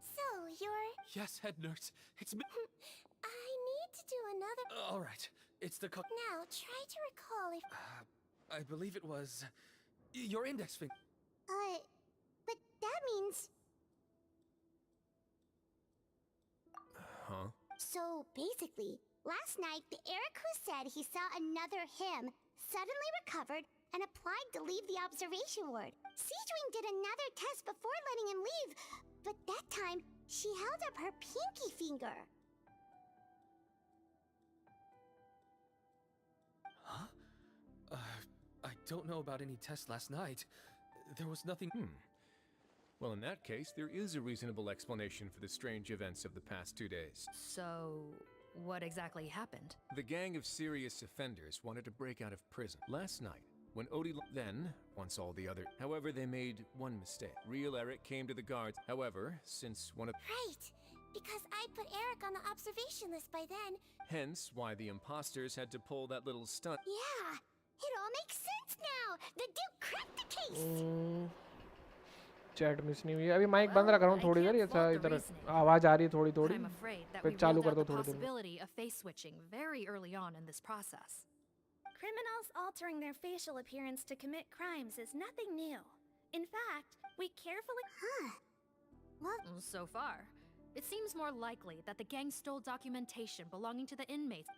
So, you're... Yes, head nurse. It's me. I need to do another... All right. It's the Now, try to recall if... I believe it was... your index finger. But that means... Huh? So, basically, last night, the Eric who said he saw another him suddenly recovered and applied to leave the observation ward. Siegewing did another test before letting him leave, but that time, she held up her pinky finger. Huh? I don't know about any tests last night. There was nothing... Well, in that case, there is a reasonable explanation for the strange events of the past 2 days. So, what exactly happened? The gang of serious offenders wanted to break out of prison last night. When Odie... Then, once all the other... However, they made one mistake. Real Eric came to the guards. However, since one of... Right, because I put Eric on the observation list by then. Hence, why the imposters had to pull that little stunt. Yeah, it all makes sense now. The Duke cracked the case. Chat miss नहीं हुई अभी mic बंद रख रहा हूँ थोड़ी देर ये इधर आवाज आ रही है थोड़ी थोड़ी I'm afraid that फिर we चालू ruled कर out दो the थोड़ी देर में possibility of face switching very early on in this process. Criminals altering their facial appearance to commit crimes is nothing new. In fact, we carefully... So far, it seems more likely that the gang stole documentation belonging to the inmates.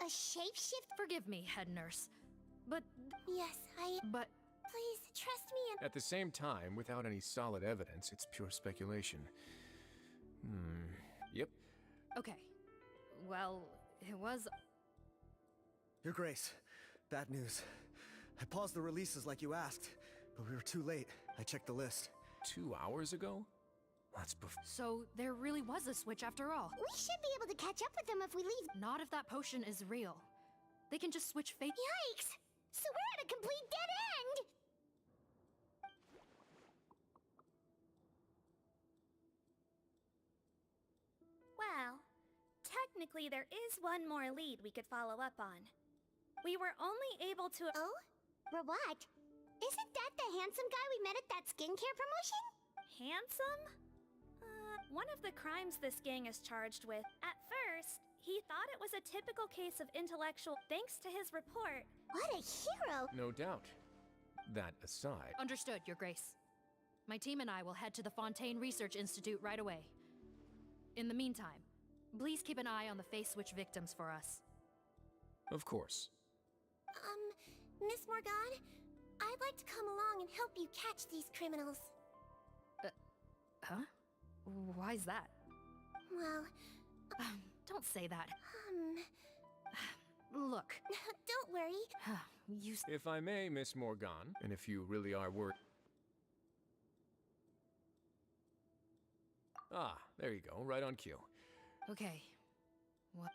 A shapeshift? Forgive me, head nurse, but... Yes, But... Please, trust me and... At the same time, without any solid evidence, it's pure speculation. Yep. Okay. Well, it was... Your Grace, bad news. I paused the releases like you asked, but we were too late. I checked the list. 2 hours ago? That's before... So, there really was a switch after all. We should be able to catch up with them if we leave. Not if that potion is real. They can just switch fate... Yikes! So we're at a complete dead end! Well, technically there is one more lead we could follow up on. We were only able to... Oh? What? Isn't that the handsome guy we met at that skincare promotion? Handsome? One of the crimes this gang is charged with. At first, He thought it was a typical case of intellectual thanks to his report. What a hero! No doubt. That aside. Understood, Your Grace. My team and I will head to the Fontaine Research Institute right away. In the meantime, please keep an eye on the face switch victims for us. Of course. Miss Morgan, I'd like to come along and help you catch these criminals. Huh? Why's that? Well... Don't say that. Look. Look. Don't worry. You... If I may, Miss Morgan, and if you really are worried... Ah, there you go, right on cue. Okay. What?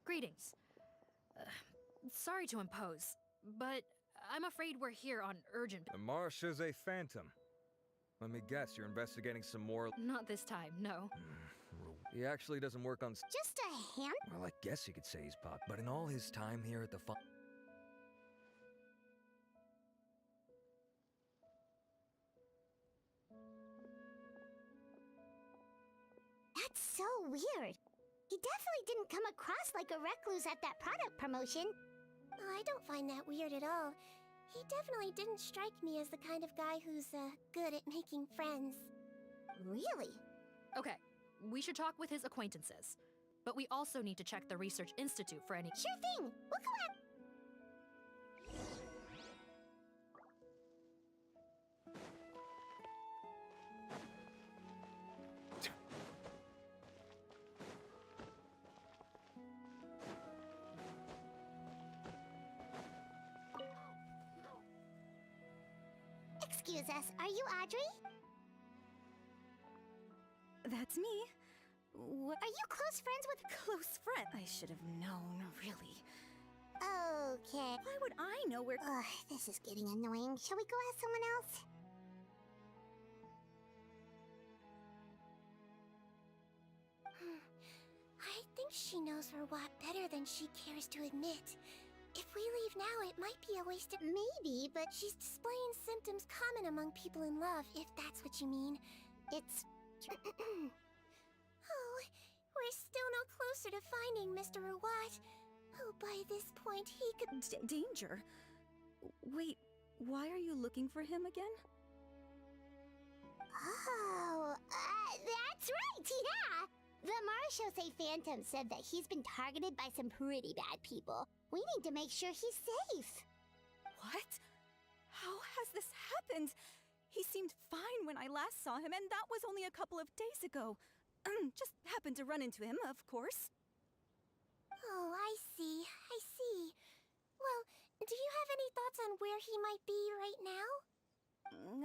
Greetings. Sorry to impose, but I'm afraid we're here on urgent... The Marsha's a phantom. Let me guess, you're investigating some more... Not this time, no. He actually doesn't work on... Just a hand? Well, I guess you could say he's pop, but in all his time here at the That's so weird. He definitely didn't come across like a recluse at that product promotion. I don't find that weird at all. He definitely didn't strike me as the kind of guy who's, good at making friends. Really? Okay, we should talk with his acquaintances. But we also need to check the Research Institute for any... Sure thing! We'll go out... Excuse us, are you Audrey? That's me. What? Are you close friends with... Close friend? I should have known, really. Okay. Why would I know where... Ugh, this is getting annoying. Shall we go ask someone else? I think she knows her what better than she cares to admit. If we leave now, it might be a waste of... Maybe, but she's displaying symptoms common among people in love, if that's what you mean. It's... Oh, we're still no closer to finding Mr. Rawat. Oh, by this point, he could... Danger? Wait, why are you looking for him again? Oh, that's right, yeah! The Marshose Phantom said that he's been targeted by some pretty bad people. We need to make sure he's safe. What? How has this happened? He seemed fine when I last saw him, and that was only a couple of days ago. Just happened to run into him, of course. Oh, I see. Well, do you have any thoughts on where he might be right now?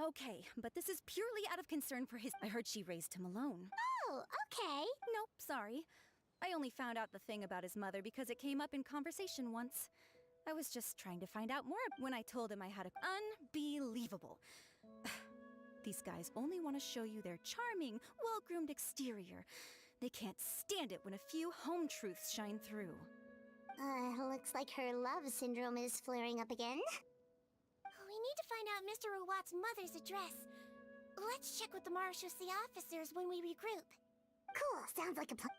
Okay, but this is purely out of concern for his... I heard she raised him alone. Oh, okay. Nope, sorry. I only found out the thing about his mother because it came up in conversation once. I was just trying to find out more when I told him I had a... Unbelievable. These guys only want to show you their charming, well-groomed exterior. They can't stand it when a few home truths shine through. Looks like her love syndrome is flaring up again. We need to find out Mr. Rawat's mother's address. Let's check with the Marshose officers when we regroup. Cool, sounds like a plan.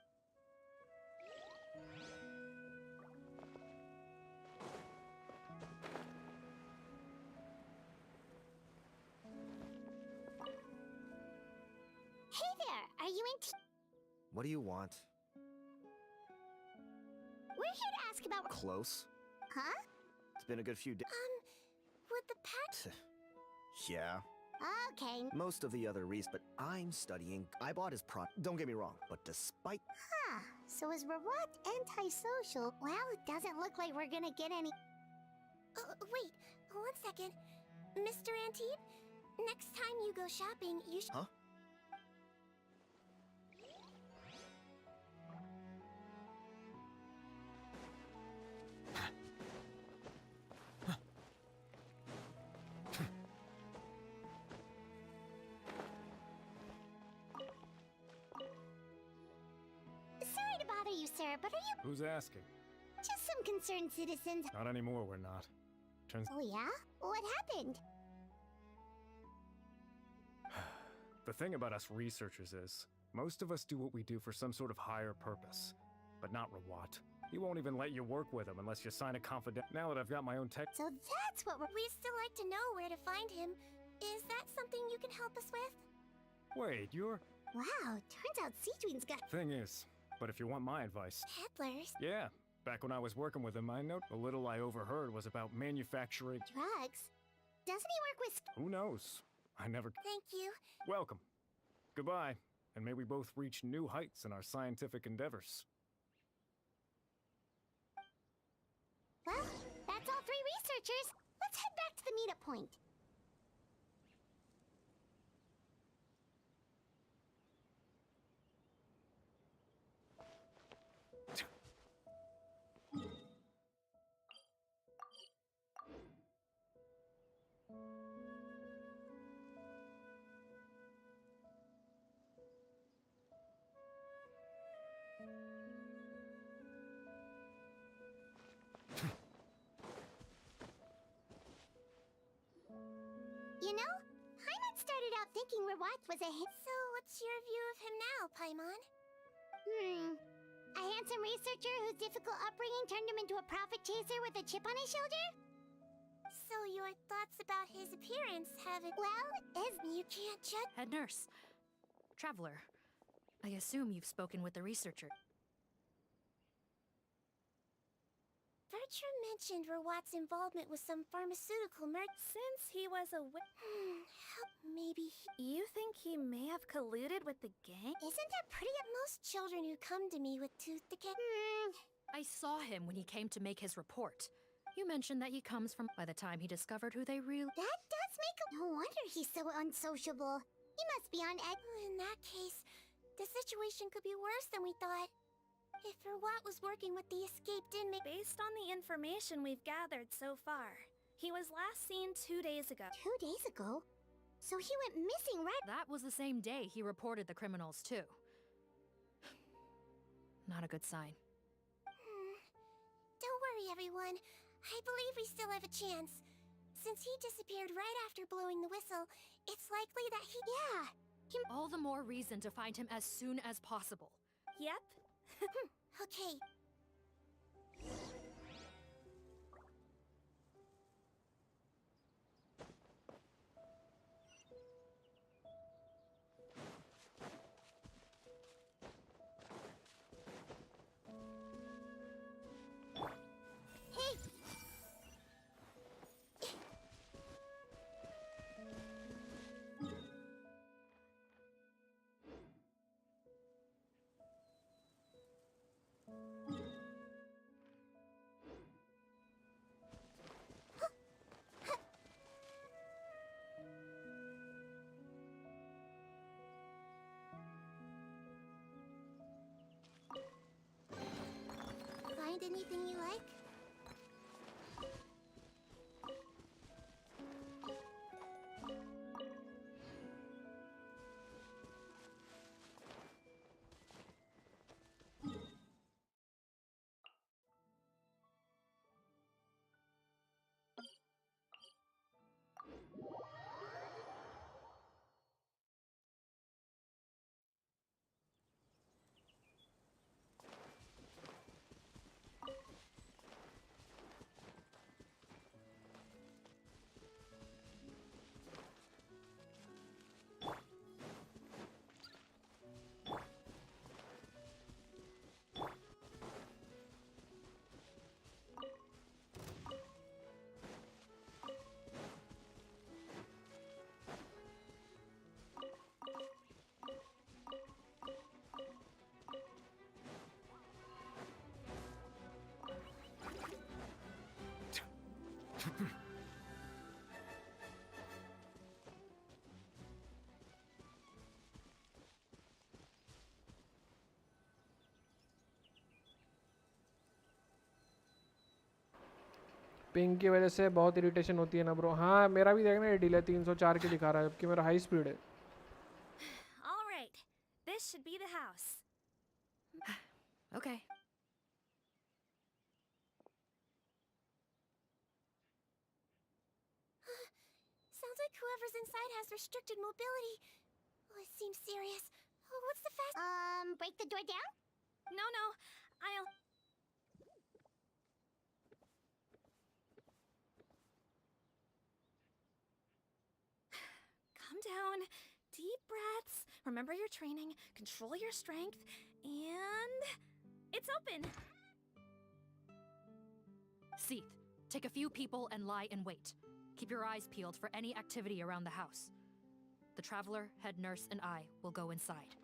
Hey there, are you in What do you want? We're here to ask about... Close? Huh? It's been a good few days. Would the pack... Yeah. Okay. Most of the other but I'm studying. I bought his don't get me wrong, but despite... Huh, so is Rawat antisocial? Well, it doesn't look like we're gonna get any... Wait, 1 second. Mr. Antibes, next time you go shopping, you should... Huh? you, sir, but are you... Who's asking? Just some concerned citizens. Not anymore, we're not. Turns Oh, yeah? What happened? The thing about us researchers is, most of us do what we do for some sort of higher purpose. But not Rawat. He won't even let you work with him unless you sign a confident. Now that I've got my own tech. So that's what we'd still like to know where to find him. Is that something you can help us with? Wait, you're... Wow, turns out Seedween's got... Thing is, but if you want my advice... Peddlers? Yeah, back when I was working with him, I know the little I overheard was about manufacturing... Drugs? Doesn't he work with... Who knows? I never... Thank you. Welcome. Goodbye, and may we both reach new heights in our scientific endeavors. Well, that's all 3 researchers. Let's head back to the meetup point. You know, Paimon started out thinking Rawat was a hit. So what's your view of him now, Paimon? A handsome researcher whose difficult upbringing turned him into a profit chaser with a chip on his shoulder? So your thoughts about his appearance haven't... Well, you can't judge... Head nurse. Traveler. I assume you've spoken with the researcher. Bertram mentioned Rawat's involvement with some pharmaceutical Since he was a maybe You think he may have colluded with the gang? Isn't that pretty? Most children who come to me with tooth decay... I saw him when he came to make his report. You mentioned that he comes from... By the time he discovered who they really... That does make a... No wonder he's so unsociable. He must be on edge. In that case, the situation could be worse than we thought. If Rawat was working with the escaped inmate... Based on the information we've gathered so far, he was last seen 2 days ago. 2 days ago? So he went missing right... That was the same day he reported the criminals, too. Not a good sign. Don't worry, everyone. I believe we still have a chance. Since he disappeared right after blowing the whistle, it's likely that he... Yeah! All the more reason to find him as soon as possible. Yep. Okay. Hey! Find anything you like? Ping की वजह से बहुत irritation होती है ना bro. हाँ मेरा भी देखना ये डिले 304 की दिखा रहा है जबकि मेरा हाई स्पीड है. All right. This should be the house. Okay. Sounds like whoever's inside has restricted mobility. Oh, it seems serious. Oh, what's the fast? Break the door down? No, I'll... Calm down. Deep breaths. Remember your training. Control your strength. And... it's open! Seath, take a few people and lie in wait. Keep your eyes peeled for any activity around the house. The Traveler, head nurse, and I will go inside.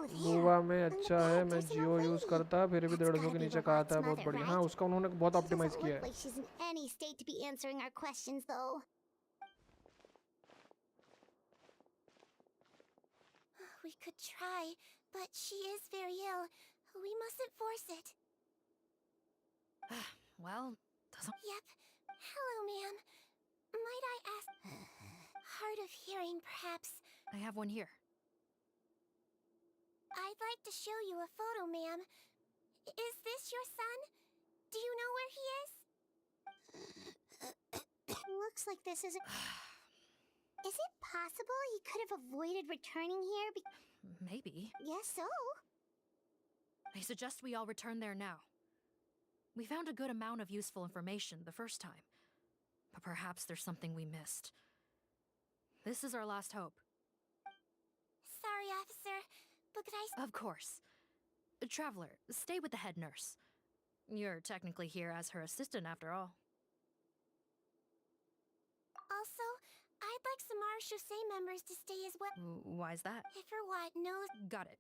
Goa में अच्छा है, मैं जियो use करता फिर भी 150 के नीचे का आता है, बहुत बढ़िया। हाँ, उसका उन्होंने बहुत ऑप्टिमाइज किया है। Like she's in any state to be answering our questions, though. We could try, but she is very ill. We mustn't force it. Well, doesn't... Yep. Hello, ma'am. Might I ask... Hard of hearing, perhaps. I have one here. I'd like to show you a photo, ma'am. Is this your son? Do you know where he is? Looks like this isn't... Is it possible he could have avoided returning here? Maybe. Yes, so. I suggest we all return there now. We found a good amount of useful information the first time, but perhaps there's something we missed. This is our last hope. Sorry, officer, but could I... Of course. Traveler, stay with the head nurse. You're technically here as her assistant after all. Also, I'd like some Marechaussee members to stay as well. Why's that? If or what knows... Got it.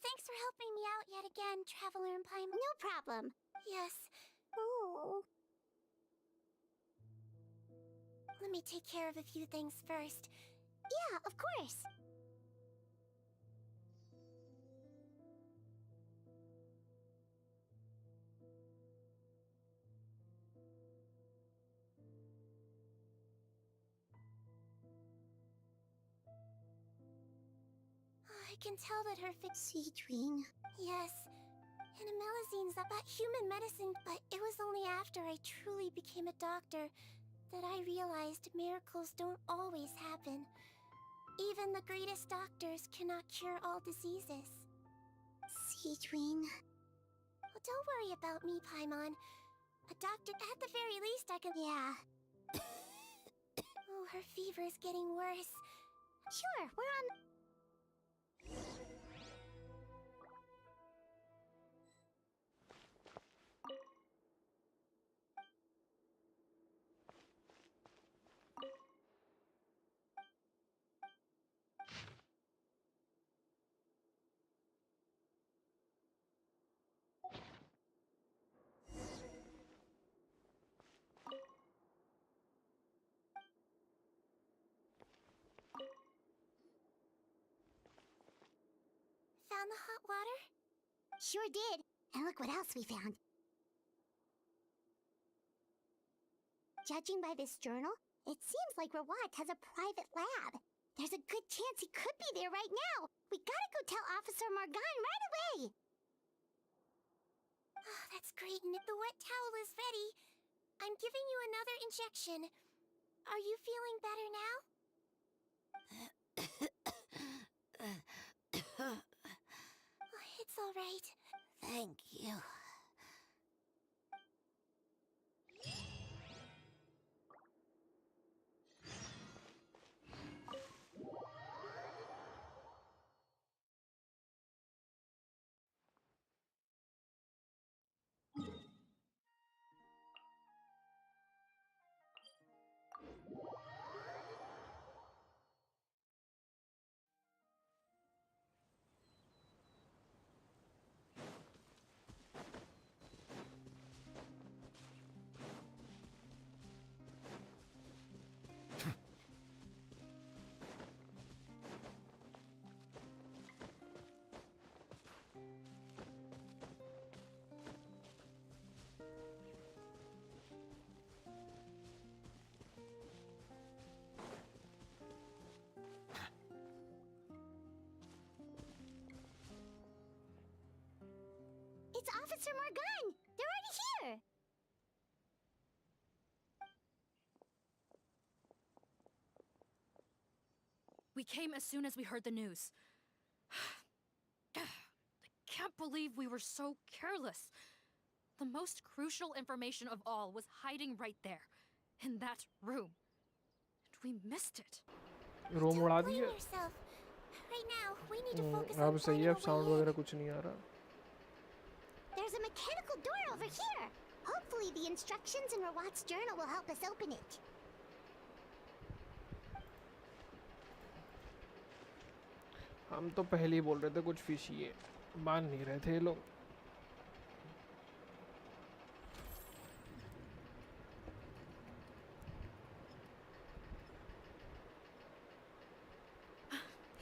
Thanks for helping me out yet again, Traveler and Paimon. No problem. Yes. Ooh. Let me take care of a few things first. Yeah, of course. I can tell that her Seedwing. Yes. And a Melazine's about human medicine, but it was only after I truly became a doctor that I realized miracles don't always happen. Even the greatest doctors cannot cure all diseases. Seedwing. Well, don't worry about me, Paimon. A doctor, at the very least, I can... Yeah. Oh, her fever is getting worse. Sure, we're on... Found the hot water? Sure did. And look what else we found. Judging by this journal, it seems like Rawat has a private lab. There's a good chance he could be there right now. We gotta go tell Officer Morgan right away. Oh, that's great, Nick. The wet towel is ready. I'm giving you another injection. Are you feeling better now? It's all right. Thank you. Officer Morgan! They're already here! We came as soon as we heard the news. I can't believe we were so careless. The most crucial information of all was hiding right there, in that room. And we missed it. Room उड़ा Blame दिया. yourself. Right now, we need to focus अब on सही finding है, a अब sound way in. वगैरह कुछ नहीं आ रहा. There's a mechanical door over here. Hopefully the instructions in Rawat's journal will help us open it. हम तो पहले ही बोल रहे थे कुछ फिशी है, मान नहीं रहे थे ये लोग.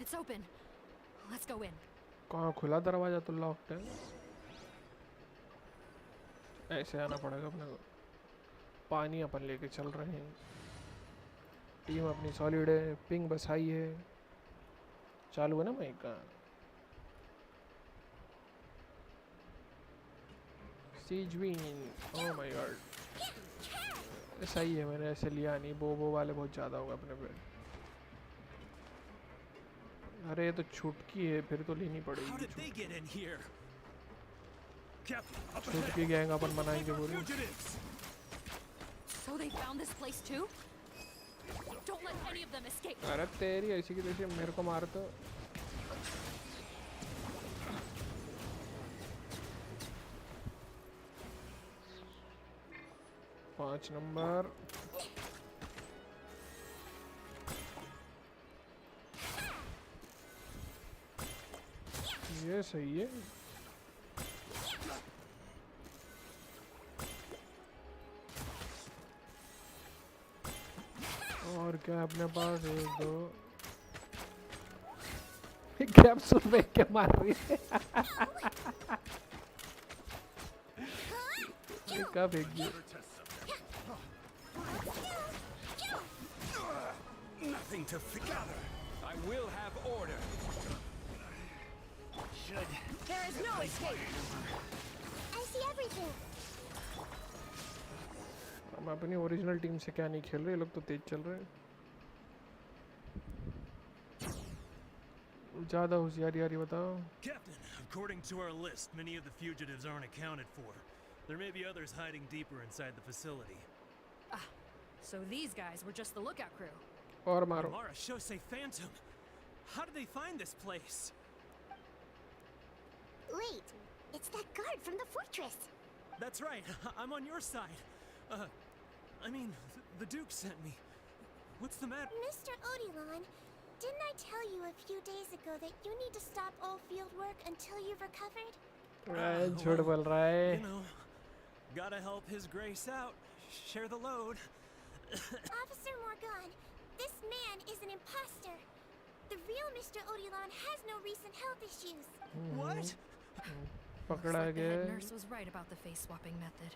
It's open. Let's go in. कहाँ खुला दरवाजा तो लॉक्ड है. ऐसे आना पड़ेगा अपने को. पानी अपन लेके चल रहे हैं. टीम अपनी सॉलिड है. पिंग बस हाई है. चालू है ना माइक का. सीजविन. Oh my god. सही है, मैंने ऐसे लिया नहीं. बो वाले बहुत ज़्यादा होगा अपने पे. अरे ये तो छुटकी है, फिर तो लेनी पड़ेगी. छुटकी गैंग अपन बनाएंगे पूरी. So they found this place too? Don't let any of them escape. अरे तेरी ऐसी की तैसी मेरे को मार तो. पाँच नंबर. ये सही है. और क्या अपने पास एक दो कैप्सूल फेंक के मार रही है. क्या फेंक दिया. Nothing to fear. I will have order. There is no escape. I see everything. हम अपनी ओरिजिनल टीम से क्या नहीं खेल रहे, ये लोग तो तेज चल रहे हैं. ज़्यादा होशियारी बताओ. Captain, according to our list, many of the fugitives aren't accounted for. There may be others hiding deeper inside the facility. Ah, so these guys were just the lookout crew. और मारो. Mara Shosei Phantom. How did they find this place? Wait, it's that guard from the fortress. That's right. I'm on your side. I mean, the Duke sent me. What's the matter? Mr. Odilon, didn't I tell you a few days ago that you need to stop all field work until you've recovered? झूठ बोल रहा है. You know, gotta help His Grace out. Share the load. Officer Morgan, this man is an imposter. The real Mr. Odilon has no recent health issues. What? पकड़ा The गया. head nurse was right about the face swapping method.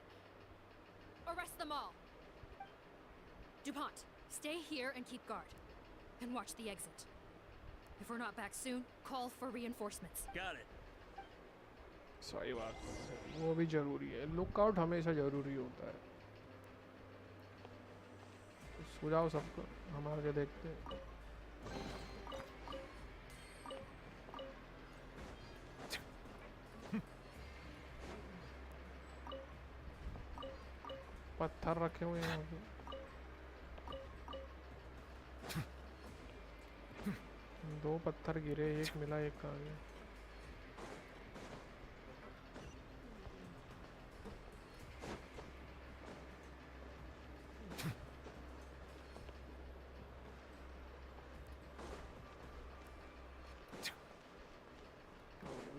Arrest them all. DuPont, stay here and keep guard. And watch the exit. If we're not back soon, call for reinforcements. Got it. सही बात. वो भी जरूरी है. Lookout हमेशा जरूरी होता है. सुझाव सबको. हम आगे देखते हैं. पत्थर रखे हुए हैं यहाँ पे. दो पत्थर गिरे, एक मिला, एक कहाँ गया.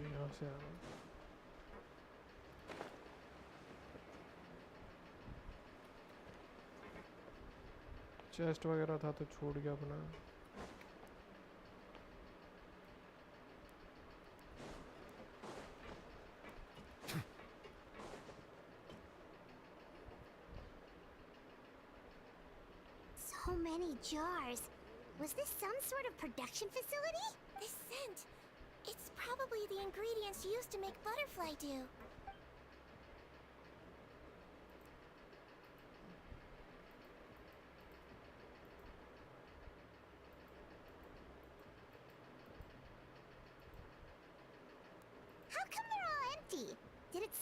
यहाँ से आना. चेस्ट वगैरह था तो छूट गया अपना. So many jars. Was this some sort of production facility? This scent. It's probably the ingredients used to make butterfly dew.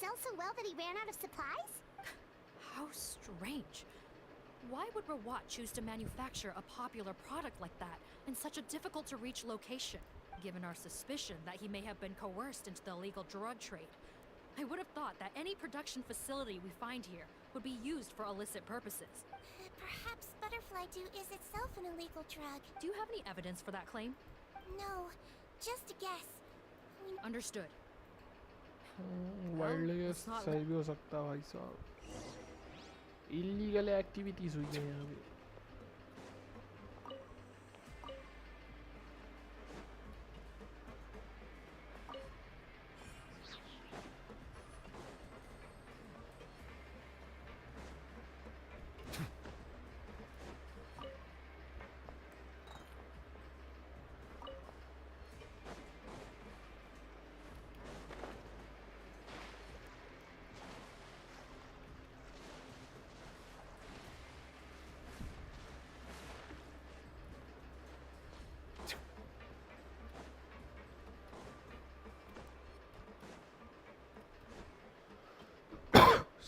sell so well that he ran out of supplies? How strange. Why would Rawat choose to manufacture a popular product like that in such a difficult to reach location, given our suspicion that he may have been coerced into the illegal drug trade? I would have thought that any production facility we find here would be used for illicit purposes. Perhaps butterfly dew is itself an illegal drug. Do you have any evidence for that claim? No, just a guess. Understood. वाइल्डलेस सही भी हो सकता है भाई साहब. Illegal activities हुई है यहाँ पे.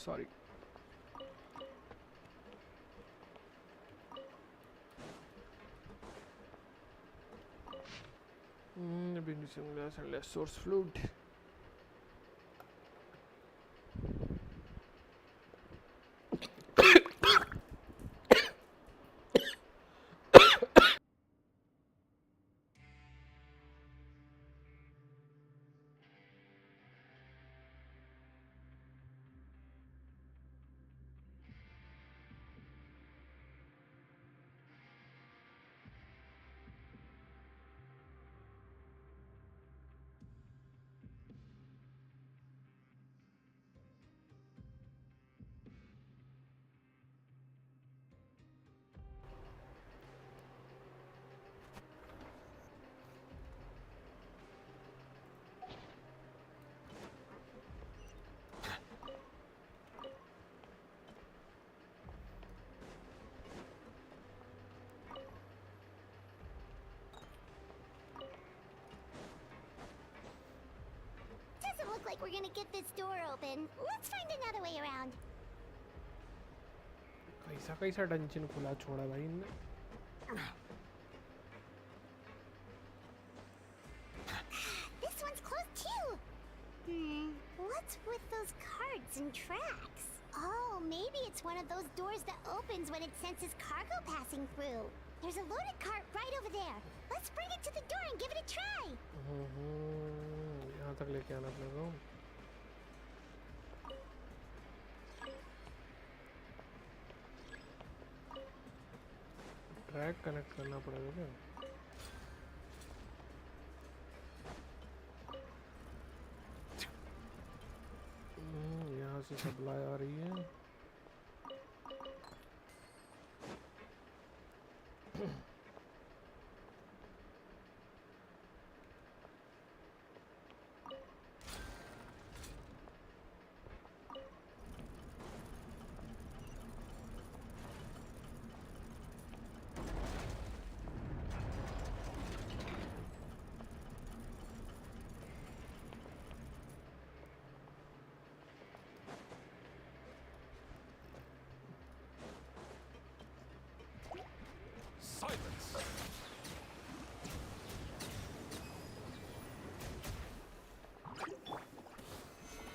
Sorry. Been using less and less source fluid. Doesn't look like we're gonna get this door open. Let's find another way around. कैसा डंजन खुला छोड़ा भाई इनने. This one's closed too. What's with those cards and tracks? Oh, maybe it's one of those doors that opens when it senses cargo passing through. There's a loaded cart right over there. Let's bring it to the door and give it a try. यहाँ तक लेके आना अपने को. Track connect करना पड़ेगा क्या? यहाँ से सप्लाई आ रही है. Silence!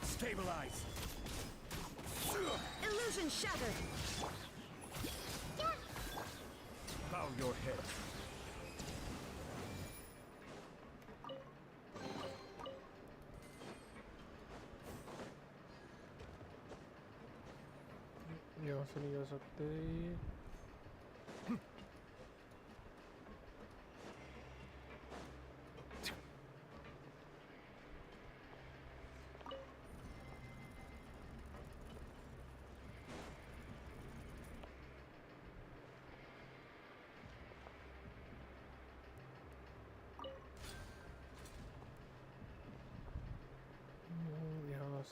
Stabilize! Illusion shattered! Bow your head. यहाँ से नहीं जा सकते.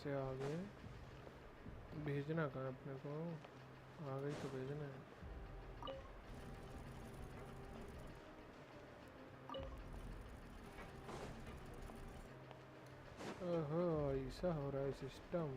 से आगे भेजना कहाँ अपने को. आ गई तो भेजना है. ओहो कैसा हो रहा है सिस्टम?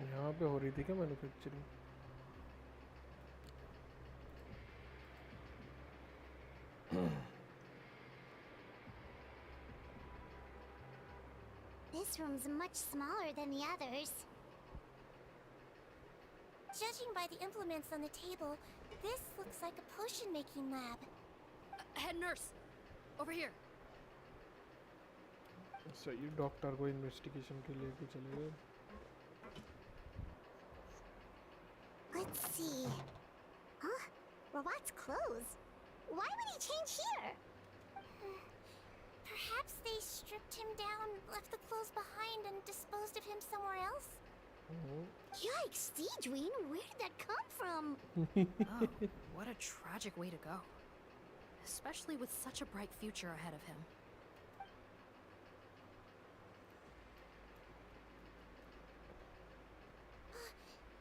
यहाँ पे हो रही थी क्या manufacturing? This room's much smaller than the others. Judging by the implements on the table, this looks like a potion-making lab. Head nurse, over here. सही डॉक्टर को इन्वेस्टिगेशन के लिए चले गए. Let's see. Huh? Robot's clothes? Why would he change here? Perhaps they stripped him down, left the clothes behind, and disposed of him somewhere else? Yikes, Steedween, where did that come from? Oh, what a tragic way to go. Especially with such a bright future ahead of him.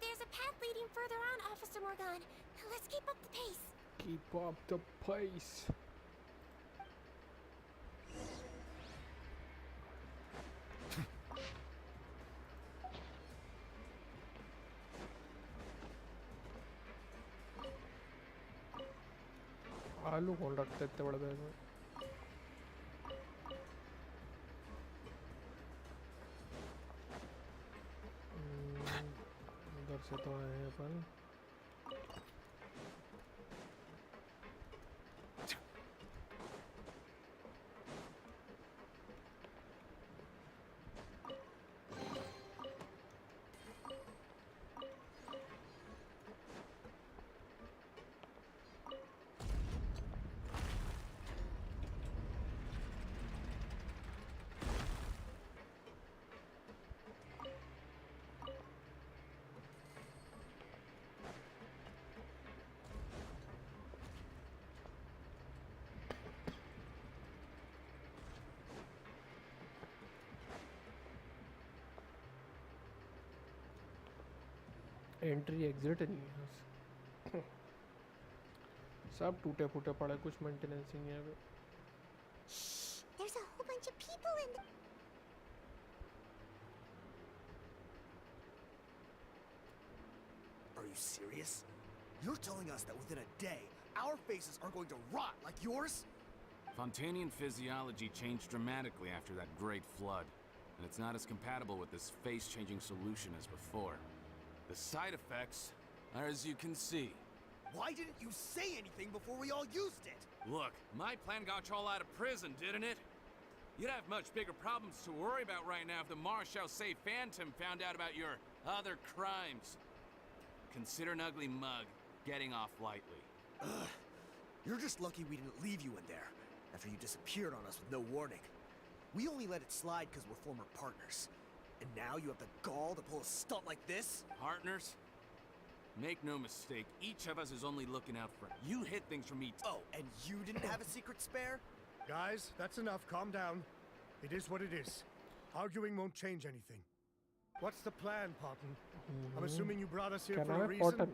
There's a path leading further on, Officer Morgan. Let's keep up the pace. Keep up the pace. आलू कौन रखते इतने बड़े bag में? उधर से तो आए हैं अपन. एंट्री एग्जिट नहीं है. सब टूटे फूटे पड़े, कुछ मेंटेनेंस ही नहीं है. There's a whole bunch of people in. Are you serious? You're telling us that within a day, our faces are going to rot like yours? Fontanian physiology changed dramatically after that great flood, and it's not as compatible with this face-changing solution as before. The side effects are as you can see. Why didn't you say anything before we all used it? Look, my plan got you all out of prison, didn't it? You'd have much bigger problems to worry about right now if the Marshal Say Phantom found out about your other crimes. Consider an ugly mug getting off lightly. Ugh. You're just lucky we didn't leave you in there after you disappeared on us with no warning. We only let it slide because we're former partners. And now you have the gall to pull a stunt like this? Partners? Make no mistake, each of us is only looking out for you. Hid things from me. Oh, and you didn't have a secret spare? Guys, that's enough. Calm down. It is what it is. Arguing won't change anything. What's the plan, Parton? I'm assuming you brought us here क्या for नाम a है reason? Potten?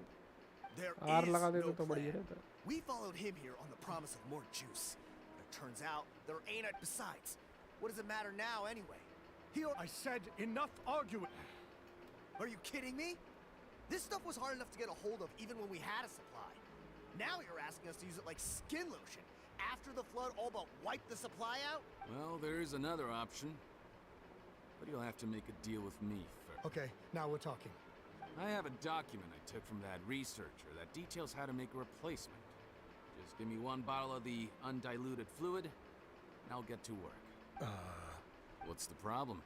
There R is लगा देते no तो बढ़िया plan. रहता. We followed him here on the promise of more juice. But it turns out there ain't it besides. What does it matter now anyway? I said enough arguing. Are you kidding me? This stuff was hard enough to get a hold of even when we had a supply. Now you're asking us to use it like skin lotion. After the flood all but wiped the supply out? Well, there is another option. But you'll have to make a deal with me first. Okay, now we're talking. I have a document I took from that researcher that details how to make a replacement. Just give me one bottle of the undiluted fluid, and I'll get to work. What's the problem?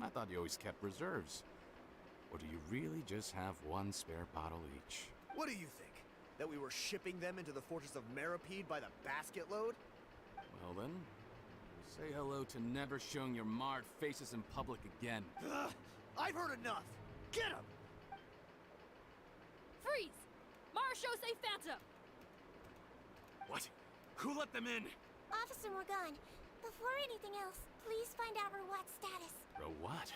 I thought you always kept reserves. Or do you really just have one spare bottle each? What do you think? That we were shipping them into the fortress of Meripede by the basket load? Well then, say hello to never showing your marred faces in public again. Ugh, I've heard enough! Get him! Freeze! Marshall, say Phantom! What? Who let them in? Officer Morgan, before anything else, please find out Rawat's status. What?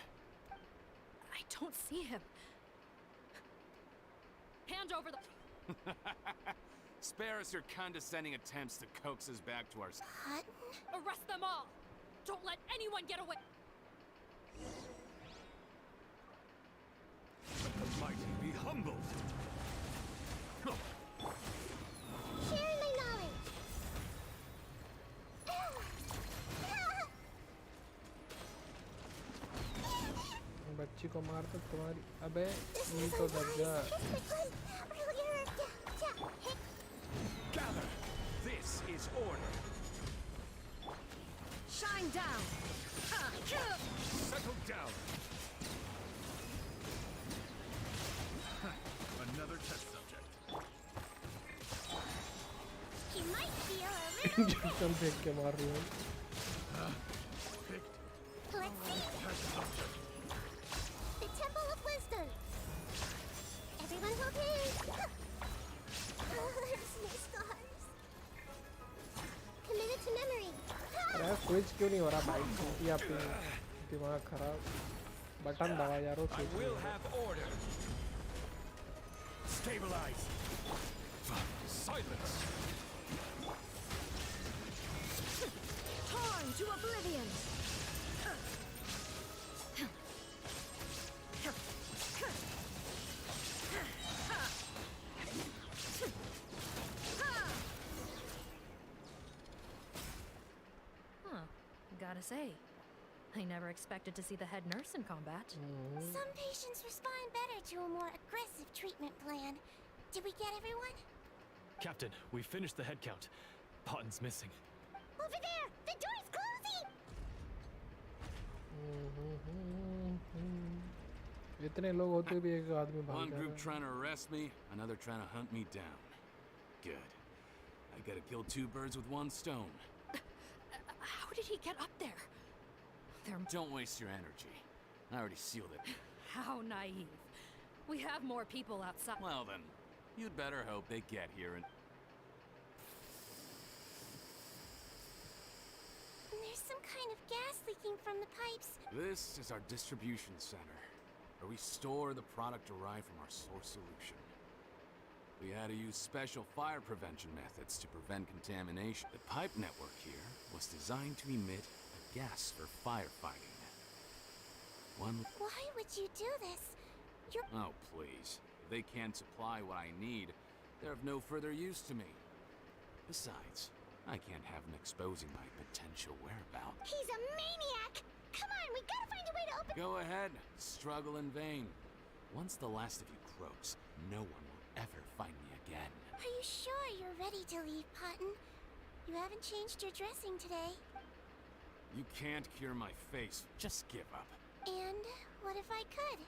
I don't see him. Hand over the... Spare us your condescending attempts to coax us back to our... Arrest them all! Don't let anyone get away! Let the mighty be humbled. Sharing my knowledge. बच्ची को मार कर तुम्हारी अबे ये तो दर्जा. Gather. This is order. Shine down! Settle down. Another test subject. He might feel a little injection फेंक के मार रही है. Let's see. Test subject. The Temple of Wisdom. Everyone hold hands. There's no scars. Committed to memory. अरे switch क्यों नहीं हो रहा भाई? क्योंकि आपकी दिमाग खराब. बटन दबा यार वो I switch. will have order. Stabilize. Silence. Torn to oblivion! Huh. Gotta say, I never expected to see the head nurse in combat. Some patients respond better to a more aggressive treatment plan. Did we get everyone? Captain, we finished the head count. Potten's missing. Over there! The door's closing! इतने लोग होते भी एक आदमी भाग One जा group रहा है. trying to arrest me, another trying to hunt me down. Good. I gotta kill two birds with one stone. How did he get up there? Don't waste your energy. I already sealed it. How naive. We have more people outside. Well then, you'd better hope they get here and... There's some kind of gas leaking from the pipes. This is our distribution center, where we store the product derived from our source solution. We had to use special fire prevention methods to prevent contamination. The pipe network here was designed to emit a gas for firefighting. Why would you do this? You're... Oh, please. If they can't supply what I need, they're of no further use to me. Besides, I can't have him exposing my potential whereabouts. He's a maniac! Come on, we gotta find a way to open... Go ahead. Struggle in vain. Once the last of you croaks, no one will ever find me again. Are you sure you're ready to leave, Potton? You haven't changed your dressing today. You can't cure my face. Just give up. And what if I could?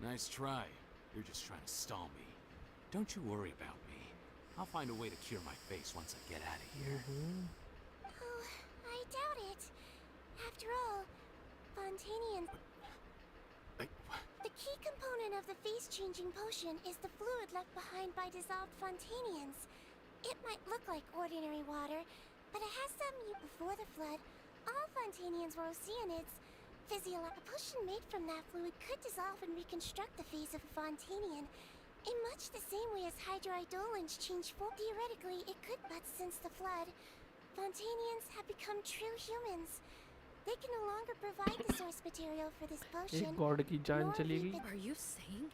Nice try. You're just trying to stall me. Don't you worry about me. I'll find a way to cure my face once I get out of here. Oh, I doubt it. After all, Fontanians... The key component of the face-changing potion is the fluid left behind by dissolved Fontanians. It might look like ordinary water, but it has some... Before the flood, all Fontanians were Oceanids, A potion made from that fluid could dissolve and reconstruct the face of a Fontanian in much the same way as hydroidolins change form. Theoretically, it could, but since the flood, Fontanians have become true humans. They can no longer provide the source material for this potion. एक God की जान चली गई. Are you saying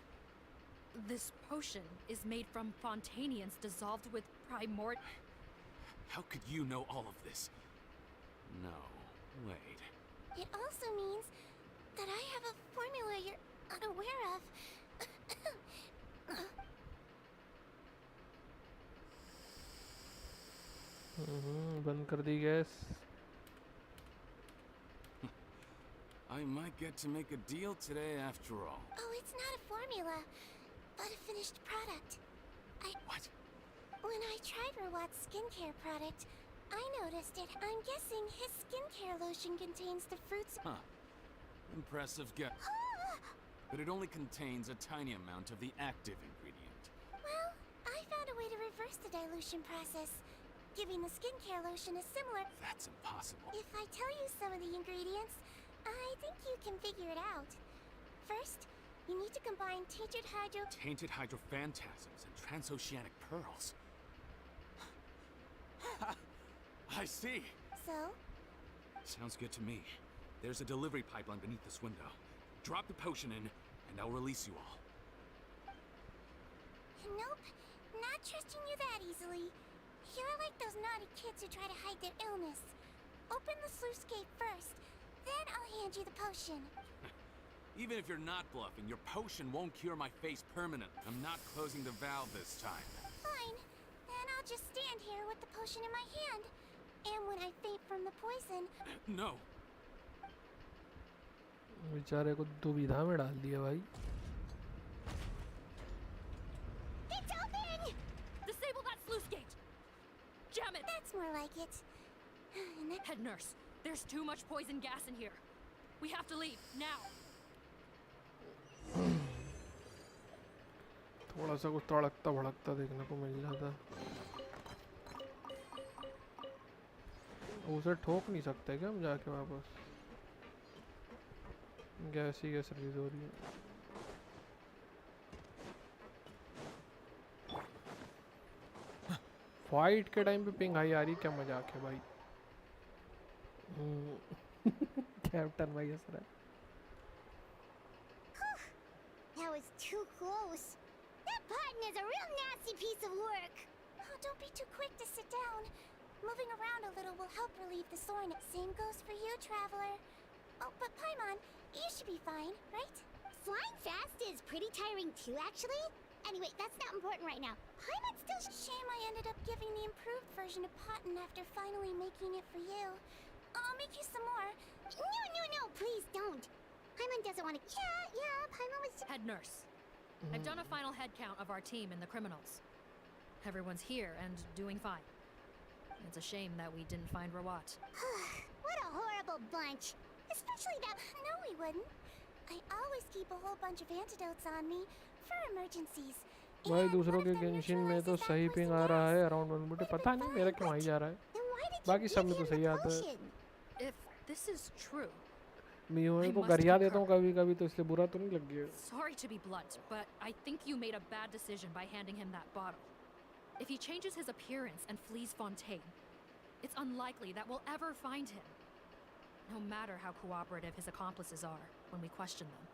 this potion is made from Fontanians dissolved with primord? How could you know all of this? No, wait. It also means that I have a formula you're unaware of. बंद कर दी gas. I might get to make a deal today after all. Oh, it's not a formula, but a finished product. What? When I tried Rawat's skincare product, I noticed it. I'm guessing his skincare lotion contains the fruits. Huh. Impressive guess. But it only contains a tiny amount of the active ingredient. Well, I found a way to reverse the dilution process, giving the skincare lotion a similar... That's impossible. If I tell you some of the ingredients, I think you can figure it out. First, you need to combine tainted hydrophantasms and transoceanic pearls. I see. So? Sounds good to me. There's a delivery pipeline beneath this window. Drop the potion in, and I'll release you all. Nope, not trusting you that easily. You're like those naughty kids who try to hide their illness. Open the sluice gate first, then I'll hand you the potion. Even if you're not bluffing, your potion won't cure my face permanently. I'm not closing the valve this time. Fine, then I'll just stand here with the potion in my hand. And when I faint from the poison... No. बेचारे को दुविधा में डाल दिया भाई. It's open! Disable that sluice gate! Jam it! That's more like it. Head nurse, there's too much poison gas in here. We have to leave, now! थोड़ा सा कुछ तड़कता भड़कता देखने को मिल जाता. उसे ठोक नहीं सकते क्या हम जाके वापस? गैस ही गैस रिलीज हो रही है. फाइट के टाइम पे पिंग हाई आ रही, क्या मजाक है भाई. कैप्टन भाई हंस रहा है. That was too close. That button is a real nasty piece of work. Oh, don't be too quick to sit down. Moving around a little will help relieve the soreness. Same goes for you, Traveler. Oh, but Paimon, you should be fine, right? Flying fast is pretty tiring too, actually. Anyway, that's not important right now. Paimon still... Shame I ended up giving the improved version of Potin after finally making it for you. I'll make you some more. No, please don't. Paimon doesn't want to... Yeah, Paimon was... Head nurse, I've done a final head count of our team and the criminals. Everyone's here and doing fine. It's a shame that we didn't find Rawat. What a horrible bunch. Especially that... No, we wouldn't. I always keep a whole bunch of antidotes on me for emergencies. भाई दूसरों के Genshin में तो सही ping आ रहा है around 1 बटे पता नहीं मेरा क्यों आई जा रहा है. बाकी सब में तो सही आता है. If this is true, मैं को गरिया देता हूँ कभी कभी तो इसलिए बुरा तो नहीं लग गया. sorry to be blunt, but I think you made a bad decision by handing him that bottle. If he changes his appearance and flees Fontaine, it's unlikely that we'll ever find him. No matter how cooperative his accomplices are when we question them.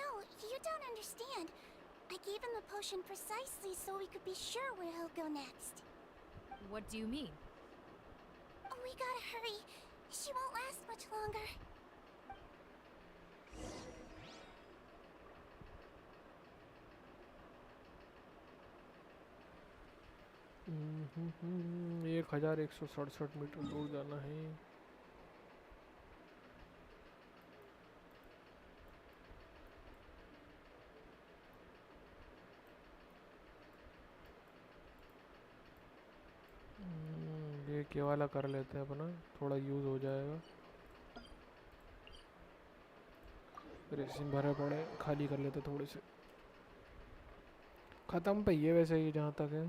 No, you don't understand. I gave him the potion precisely so we could be sure where he'll go next. What do you mean? Oh, we gotta hurry. She won't last much longer. हम्म 1167 metre दूर जाना है. ये के वाला कर लेते हैं अपना, थोड़ा यूज हो जाएगा. रेसिन भरे पड़े, खाली कर लेते थोड़े से. ख़त्म पे ये वैसे ही जहाँ तक है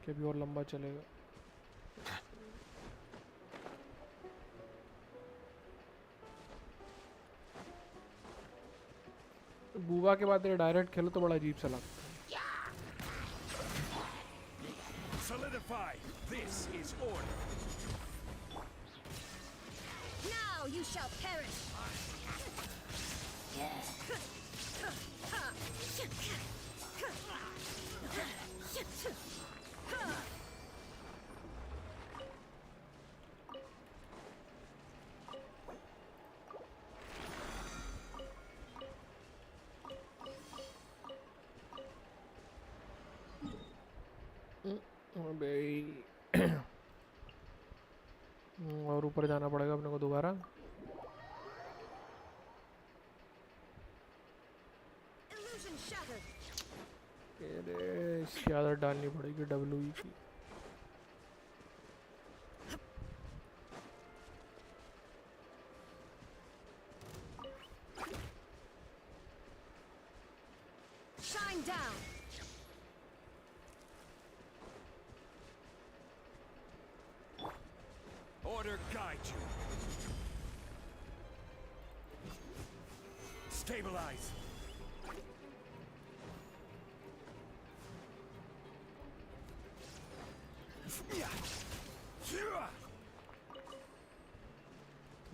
कि भी और लंबा चलेगा. बुआ के बाद डायरेक्ट खेलो तो बड़ा अजीब सा लगता है. Solidify. This is order. Now you shall perish. और ऊपर जाना पड़ेगा अपने को दोबारा. Illusion shattered. इसकी आदत डालनी पड़ेगी WE की. Shine down. Order guide you. Stabilize.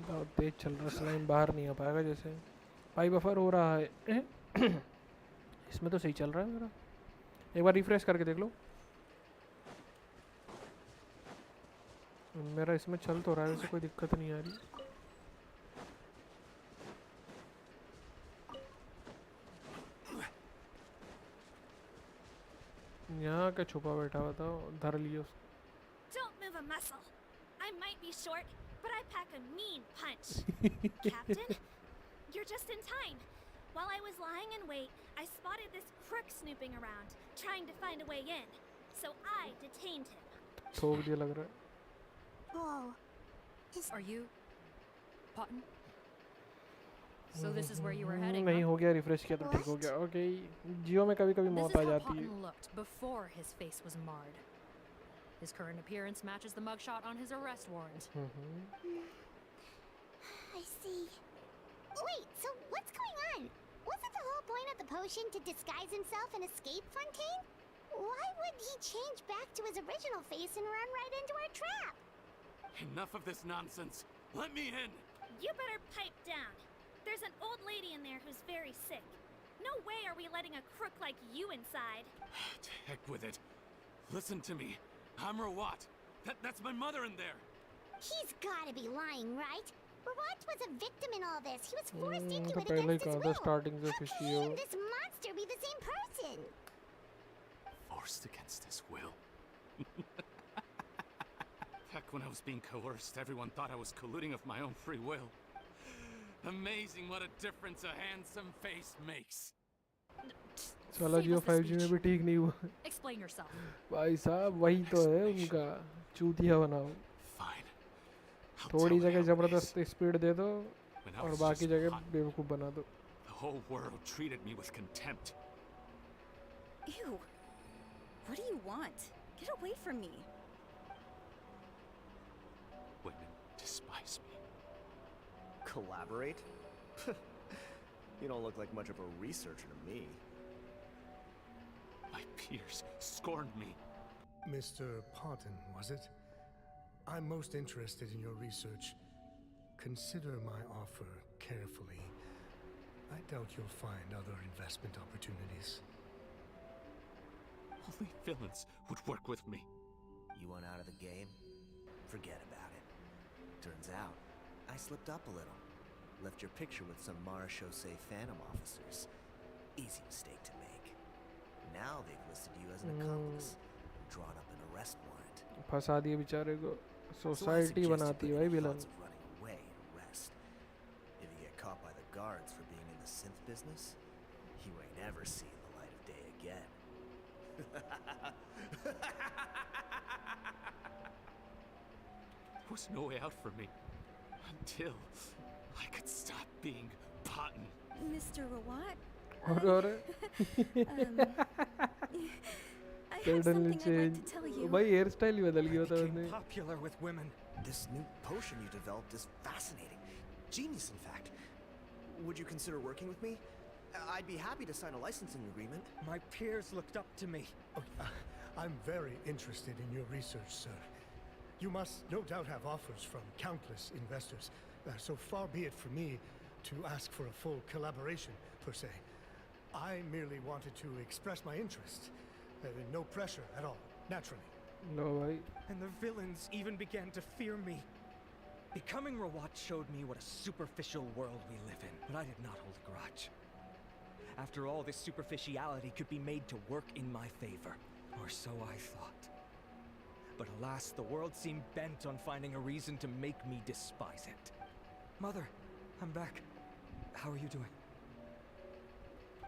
बहुत तेज चल रहा. स्लाइम बाहर नहीं आ पाएगा जैसे. पाई बफर हो रहा है. इसमें तो सही चल रहा है मेरा. एक बार रिफ्रेश करके देख लो. मेरा इसमें चल तो रहा है वैसे, कोई दिक्कत नहीं आ रही. यहाँ क्या छुपा बैठा हुआ था, धर लिया उसको. Don't move a muscle. I might be short, but I pack a mean punch. Captain, you're just in time. While I was lying in wait, I spotted this crook snooping around, trying to find a way in. So I detained him. ठोक दिया लग रहा है. Whoa. Are you Potton? So this is where you were heading. नहीं हो गया, refresh किया तो ठीक हो गया. ओके. जियो में कभी कभी मौत आ जाती है. This is how Potton looked before his face was marred. His current appearance matches the mugshot on his arrest warrant. I see. Wait, so what's going on? Wasn't the whole point of the potion to disguise himself and escape Fontaine? Why would he change back to his original face and run right into our trap? Enough of this nonsense. Let me in. You better pipe down. There's an old lady in there who's very sick. No way are we letting a crook like you inside. To heck with it. Listen to me. I'm Rawat. That's my mother in there. He's gotta be lying, right? Rawat was a victim in all this. He was forced into तो it पहले ही against his कहा था will. Starting से How खुशी can हो. this monster be the same person? Forced against his will. Heck, when I was being coerced, everyone thought I was colluding of my own free will. Amazing what a difference a handsome face makes. चला जियो 5G में भी ठीक नहीं हुआ. Explain yourself. भाई साहब वही तो है उनका. चूतिया बनाओ. थोड़ी जगह जबरदस्त स्पीड दे दो और बाकी जगह बेवकूफ बना दो. The whole world treated me with contempt. Ew. What do you want? Get away from me. Women despise me. Collaborate? You don't look like much of a researcher to me. My peers scorned me. Mr. Potton, was it? I'm most interested in your research. Consider my offer carefully. I doubt you'll find other investment opportunities. Only villains would work with me. You want out of the game? Forget about it. Turns out, I slipped up a little. Left your picture with some Marechaussee Phantom officers. Easy mistake to make. Now they've listed you as an accomplice and drawn up an arrest warrant. फंसा दिए बेचारे को. Society बनाती है भाई villain. Running away and arrest. If you get caught by the guards for being in the synth business, you ain't ever seen the light of day again. There was no way out for me until I could stop being Potton. Mr. Rawat? और I have something I'd like to tell you. भाई hair style ही बदल गया था उसने. Popular with women. This new potion you developed is fascinating. Genius, in fact. Would you consider working with me? I'd be happy to sign a licensing agreement. My peers looked up to me. I'm very interested in your research, sir. You must no doubt have offers from countless investors. So far be it for me to ask for a full collaboration, per se. I merely wanted to express my interest. No pressure at all, naturally. No, bhai. And the villains even began to fear me. Becoming Rawat showed me what a superficial world we live in, but I did not hold a grudge. After all, this superficiality could be made to work in my favor, or so I thought. But alas, the world seemed bent on finding a reason to make me despise it. Mother, I'm back. How are you doing?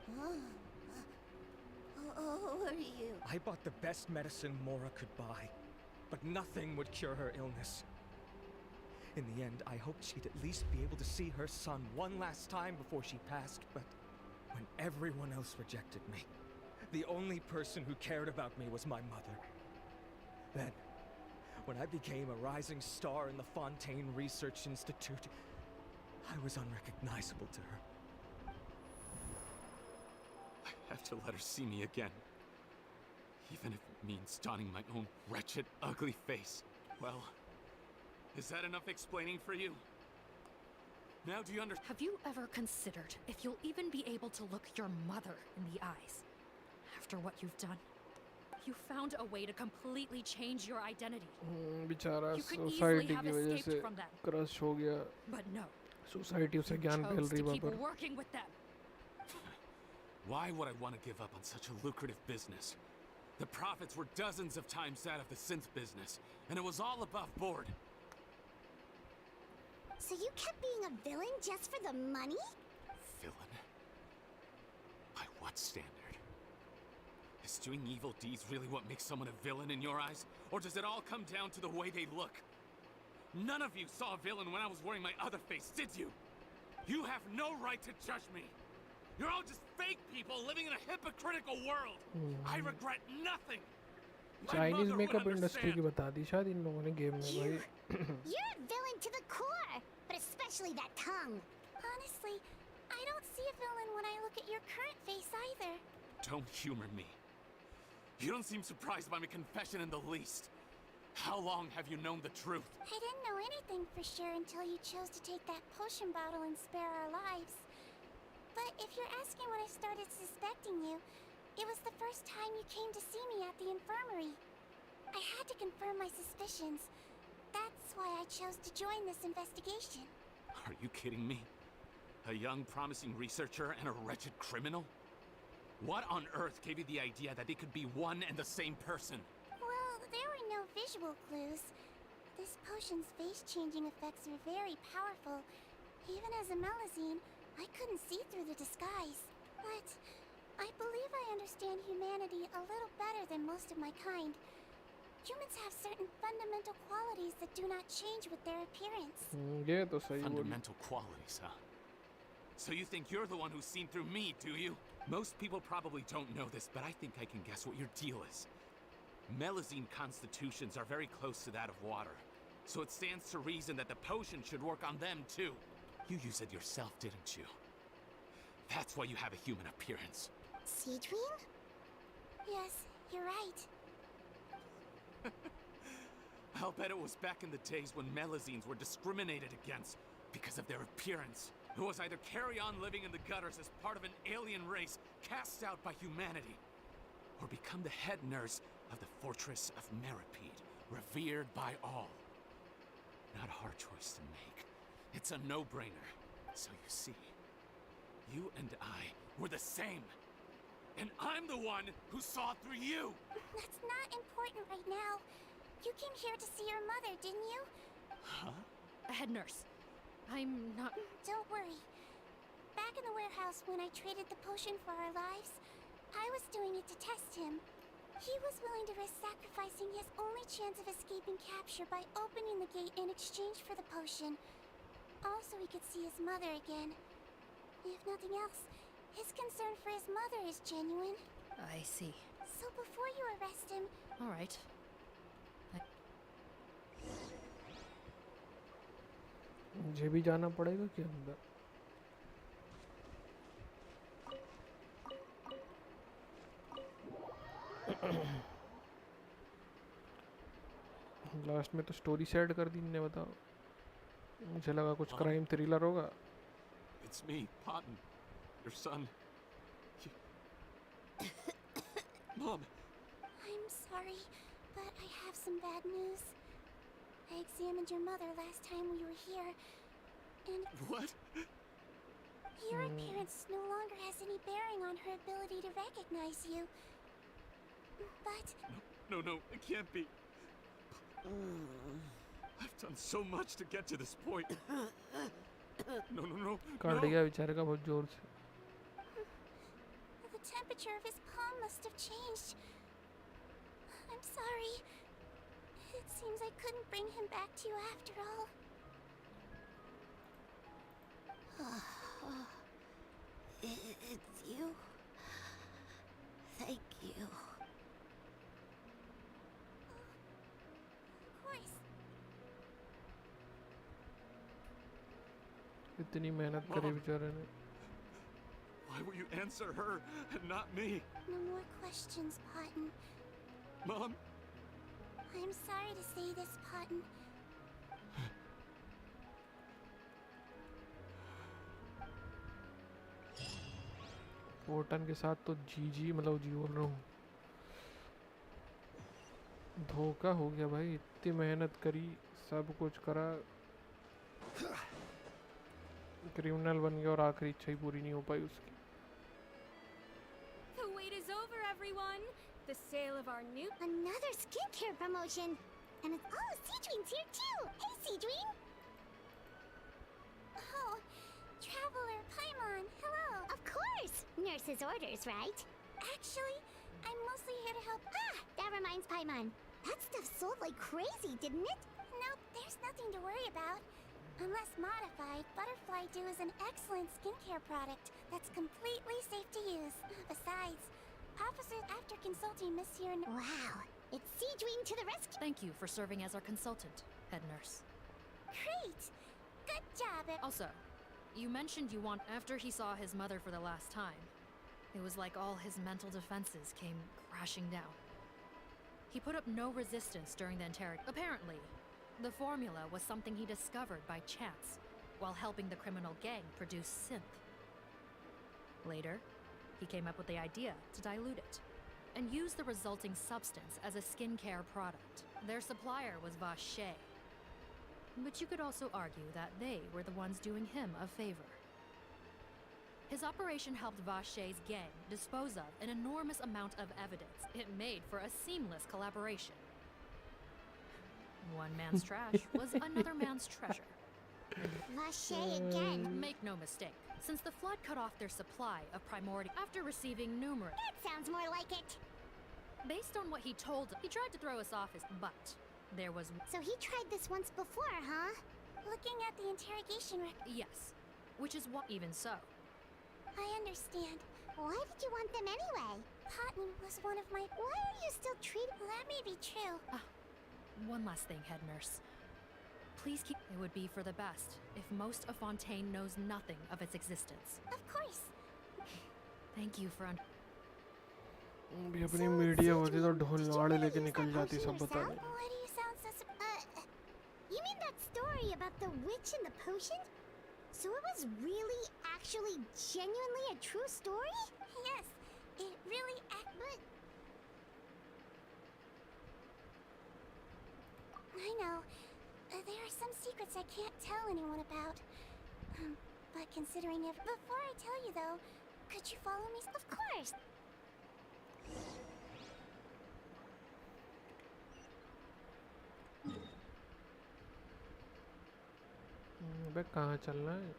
Who are you? I bought the best medicine Mora could buy, but nothing would cure her illness. In the end, I hoped she'd at least be able to see her son one last time before she passed, but when everyone else rejected me, the only person who cared about me was my mother. Then, when I became a rising star in the Fontaine Research Institute, I was unrecognizable to her. I have to let her see me again. Even if it means donning my own wretched, ugly face. Well, is that enough explaining for you? Now do you understand? Have you ever considered if you'll even be able to look your mother in the eyes after what you've done? You found a way to completely change your identity. बेचारा You could easily society have की वजह से escaped from them. Crush हो गया. But no. Society उसे ज्ञान फैल Chose रही to वहाँ keep पर. working with them. Why would I want to give up on such a lucrative business? The profits were dozens of times that of the synth business, and it was all above board. So you kept being a villain just for the money? Villain? By what standard? Is doing evil deeds really what makes someone a villain in your eyes? Or does it all come down to the way they look? None of you saw a villain when I was wearing my other face, did you? You have no right to judge me. You're all just fake people living in a hypocritical world. I regret nothing. Chinese makeup industry की बता दी शायद इन लोगों ने game में भाई. You're a villain to the core, but especially that tongue. Honestly, I don't see a villain when I look at your current face either. Don't humor me. You don't seem surprised by my confession in the least. How long have you known the truth? I didn't know anything for sure until you chose to take that potion bottle and spare our lives. But if you're asking when I started suspecting you, it was the first time you came to see me at the infirmary. I had to confirm my suspicions. That's why I chose to join this investigation. Are you kidding me? A young, promising researcher and a wretched criminal? What on earth gave you the idea that they could be one and the same person? Well, there were no visual clues. This potion's face-changing effects are very powerful. Even as a Melazine, I couldn't see through the disguise. But I believe I understand humanity a little better than most of my kind. Humans have certain fundamental qualities that do not change with their appearance. ये तो सही बोली. Fundamental qualities, huh? So you think you're the one who's seen through me, do you? Most people probably don't know this, but I think I can guess what your deal is. Melazine constitutions are very close to that of water, so it stands to reason that the potion should work on them too. You used it yourself, didn't you? That's why you have a human appearance. Seedwing? Yes, you're right. I'll bet it was back in the days when Melazines were discriminated against because of their appearance. It was either carry on living in the gutters as part of an alien race cast out by humanity, or become the head nurse of the fortress of Meripede, revered by all. Not a hard choice to make. It's a no-brainer. So you see, you and I were the same. And I'm the one who saw through you! That's not important right now. You came here to see your mother, didn't you? Huh? A head nurse. I'm not... Don't worry. Back in the warehouse when I traded the potion for our lives, I was doing it to test him. He was willing to risk sacrificing his only chance of escaping capture by opening the gate in exchange for the potion. Also, he could see his mother again. If nothing else, his concern for his mother is genuine. I see. So before you arrest him... All right. मुझे भी जाना पड़ेगा क्या अंदर? Last में तो story set कर दी इनने, बताओ। मुझे लगा कुछ क्राइम थ्रिलर होगा। It's me, Patton, your son. Mom. I'm sorry, but I have some bad news. I examined your mother last time we were here, and... What? Your appearance no longer has any bearing on her ability to recognize you. But... No, it can't be. I've done so much to get to this point. No. काट गया बेचारे का बहुत जोर से। The temperature of his palm must have changed. I'm sorry. It seems I couldn't bring him back to you after all. It's you. Thank you. Of course. इतनी मेहनत करी बेचारे ने। Why will you answer her and not me? No more questions, Patton. Mom? I'm sorry to say this, Patton. Porton के साथ तो जी मतलब जी बोल रहा हूँ। धोखा हो गया भाई, इतनी मेहनत करी, सब कुछ करा, क्रिमिनल बन गया और आखिरी इच्छा ही पूरी नहीं हो पाई उसकी। The wait is over, everyone. The sale of our new... Another skincare promotion. And it's... Oh, Seedween's here too! Hey, Seedween! Oh, Traveler Paimon, hello! Of course! Nurse's orders, right? Actually, I'm mostly here to help... Ah! That reminds Paimon. That stuff sold like crazy, didn't it? Nope, there's nothing to worry about. Unless modified, Butterfly Dew is an excellent skincare product that's completely safe to use. Besides, officers, after consulting Monsieur... Wow, it's Seedween to the rescue! Thank you for serving as our consultant, head nurse. Great! Good job, Also, you mentioned you want... After he saw his mother for the last time, it was like all his mental defenses came crashing down. He put up no resistance during the interrogation. Apparently, the formula was something he discovered by chance while helping the criminal gang produce synth. Later, he came up with the idea to dilute it and use the resulting substance as a skincare product. Their supplier was Vache, but you could also argue that they were the ones doing him a favor. His operation helped Vache's gang dispose of an enormous amount of evidence. It made for a seamless collaboration. One man's trash was another man's treasure. Vache again. Make no mistake, since the flood cut off their supply of primordial after receiving numerous... That sounds more like it. Based on what he told us, he tried to throw us off his... But there was... So he tried this once before, huh? Looking at the interrogation record... Yes, which is what... Even so. I understand. Why did you want them anyway? Patton was one of my... Why are you still treating... That may be true. One last thing, head nurse. Please keep... It would be for the best if most of Fontaine knows nothing of its existence. Of course. Thank you for... भी अपनी media होती तो ढोल नाड़े लेके निकल जाती सब बता दे। Why do you sound so... You mean that story about the witch and the potion? So it was really, actually, genuinely a true story? Yes, it really... But... I know. There are some secrets I can't tell anyone about. But considering if... Before I tell you, though, could you follow me? Of course! अबे कहाँ चलना है?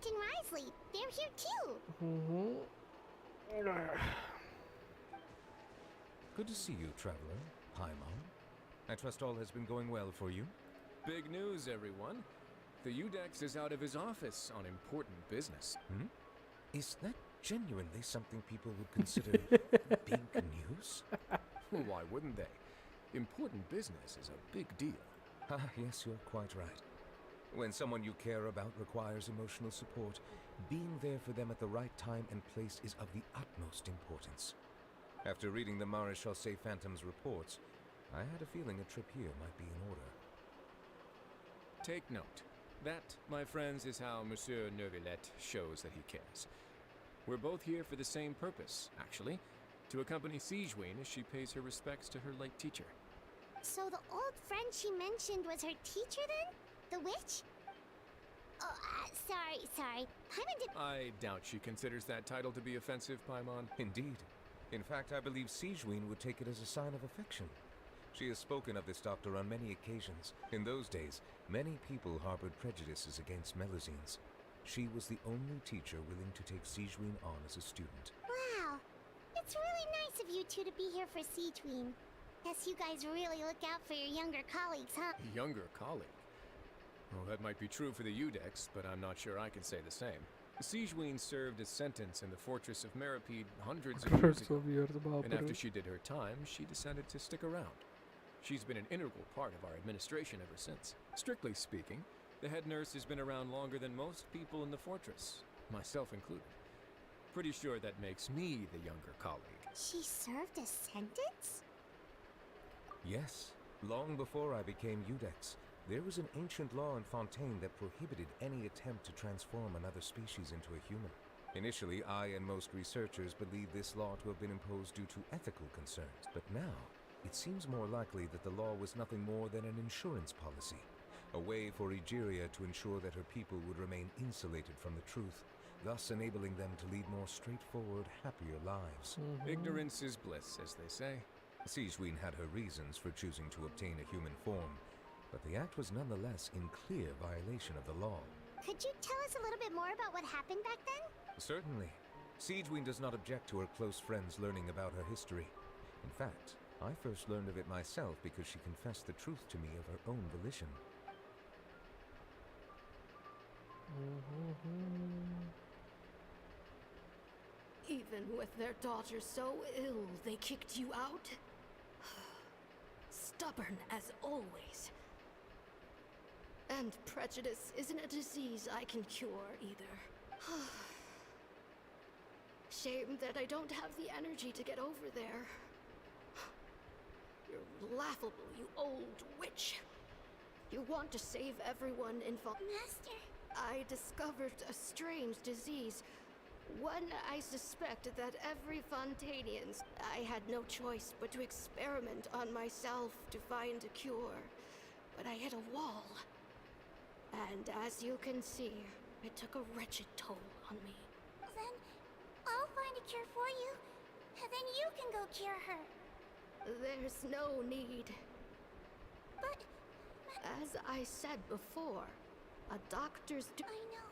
Grant and Risley. They're here too. Good to see you, traveler. Paimon. I trust all has been going well for you. Big news, everyone. The UDEX is out of his office on important business. Is that genuinely something people would consider big news? Why wouldn't they? Important business is a big deal. Ah, yes, you're quite right. When someone you care about requires emotional support, being there for them at the right time and place is of the utmost importance. After reading the Maréchal Phantom's reports, I had a feeling a trip here might be in order. Take note. That, my friends, is how Monsieur Neuvillette shows that he cares. We're both here for the same purpose, actually. To accompany Sigewinne as she pays her respects to her late teacher. So the old friend she mentioned was her teacher then? The witch? Oh, sorry. Paimon did— I doubt she considers that title to be offensive, Paimon. Indeed. In fact, I believe Sigewinne would take it as a sign of affection. She has spoken of this doctor on many occasions. In those days, many people harbored prejudices against Melusines. She was the only teacher willing to take Sigewinne on as a student. Wow. It's really nice of you two to be here for Sigewinne. Guess you guys really look out for your younger colleagues, huh? Younger colleague? Well, that might be true for the UDEX, but I'm not sure I can say the same. Sigewinne served a sentence in the fortress of Meripede hundreds of years ago, and after she did her time, she decided to stick around. She's been an integral part of our administration ever since. Strictly speaking, the head nurse has been around longer than most people in the fortress, myself included. Pretty sure that makes me the younger colleague. She served a sentence? Yes. Long before I became UDEX, there was an ancient law in Fontaine that prohibited any attempt to transform another species into a human. Initially, I and most researchers believed this law to have been imposed due to ethical concerns, but now, it seems more likely that the law was nothing more than an insurance policy, a way for Egeria to ensure that her people would remain insulated from the truth, thus enabling them to lead more straightforward, happier lives. Ignorance is bliss, as they say. Sigewinne had her reasons for choosing to obtain a human form, but the act was nonetheless in clear violation of the law. Could you tell us a little bit more about what happened back then? Certainly. Sigewinne does not object to her close friends learning about her history. In fact, I first learned of it myself because she confessed the truth to me of her own volition. Even with their daughter so ill, they kicked you out? Stubborn as always. And prejudice isn't a disease I can cure either. Shame that I don't have the energy to get over there. You're laughable, you old witch. You want to save everyone involved. Master. I discovered a strange disease. One I suspect that every Fontanians. I had no choice but to experiment on myself to find a cure. But I hit a wall. And as you can see, it took a wretched toll on me. Then I'll find a cure for you. And then you can go cure her. There's no need. But... As I said before, a doctor's I know.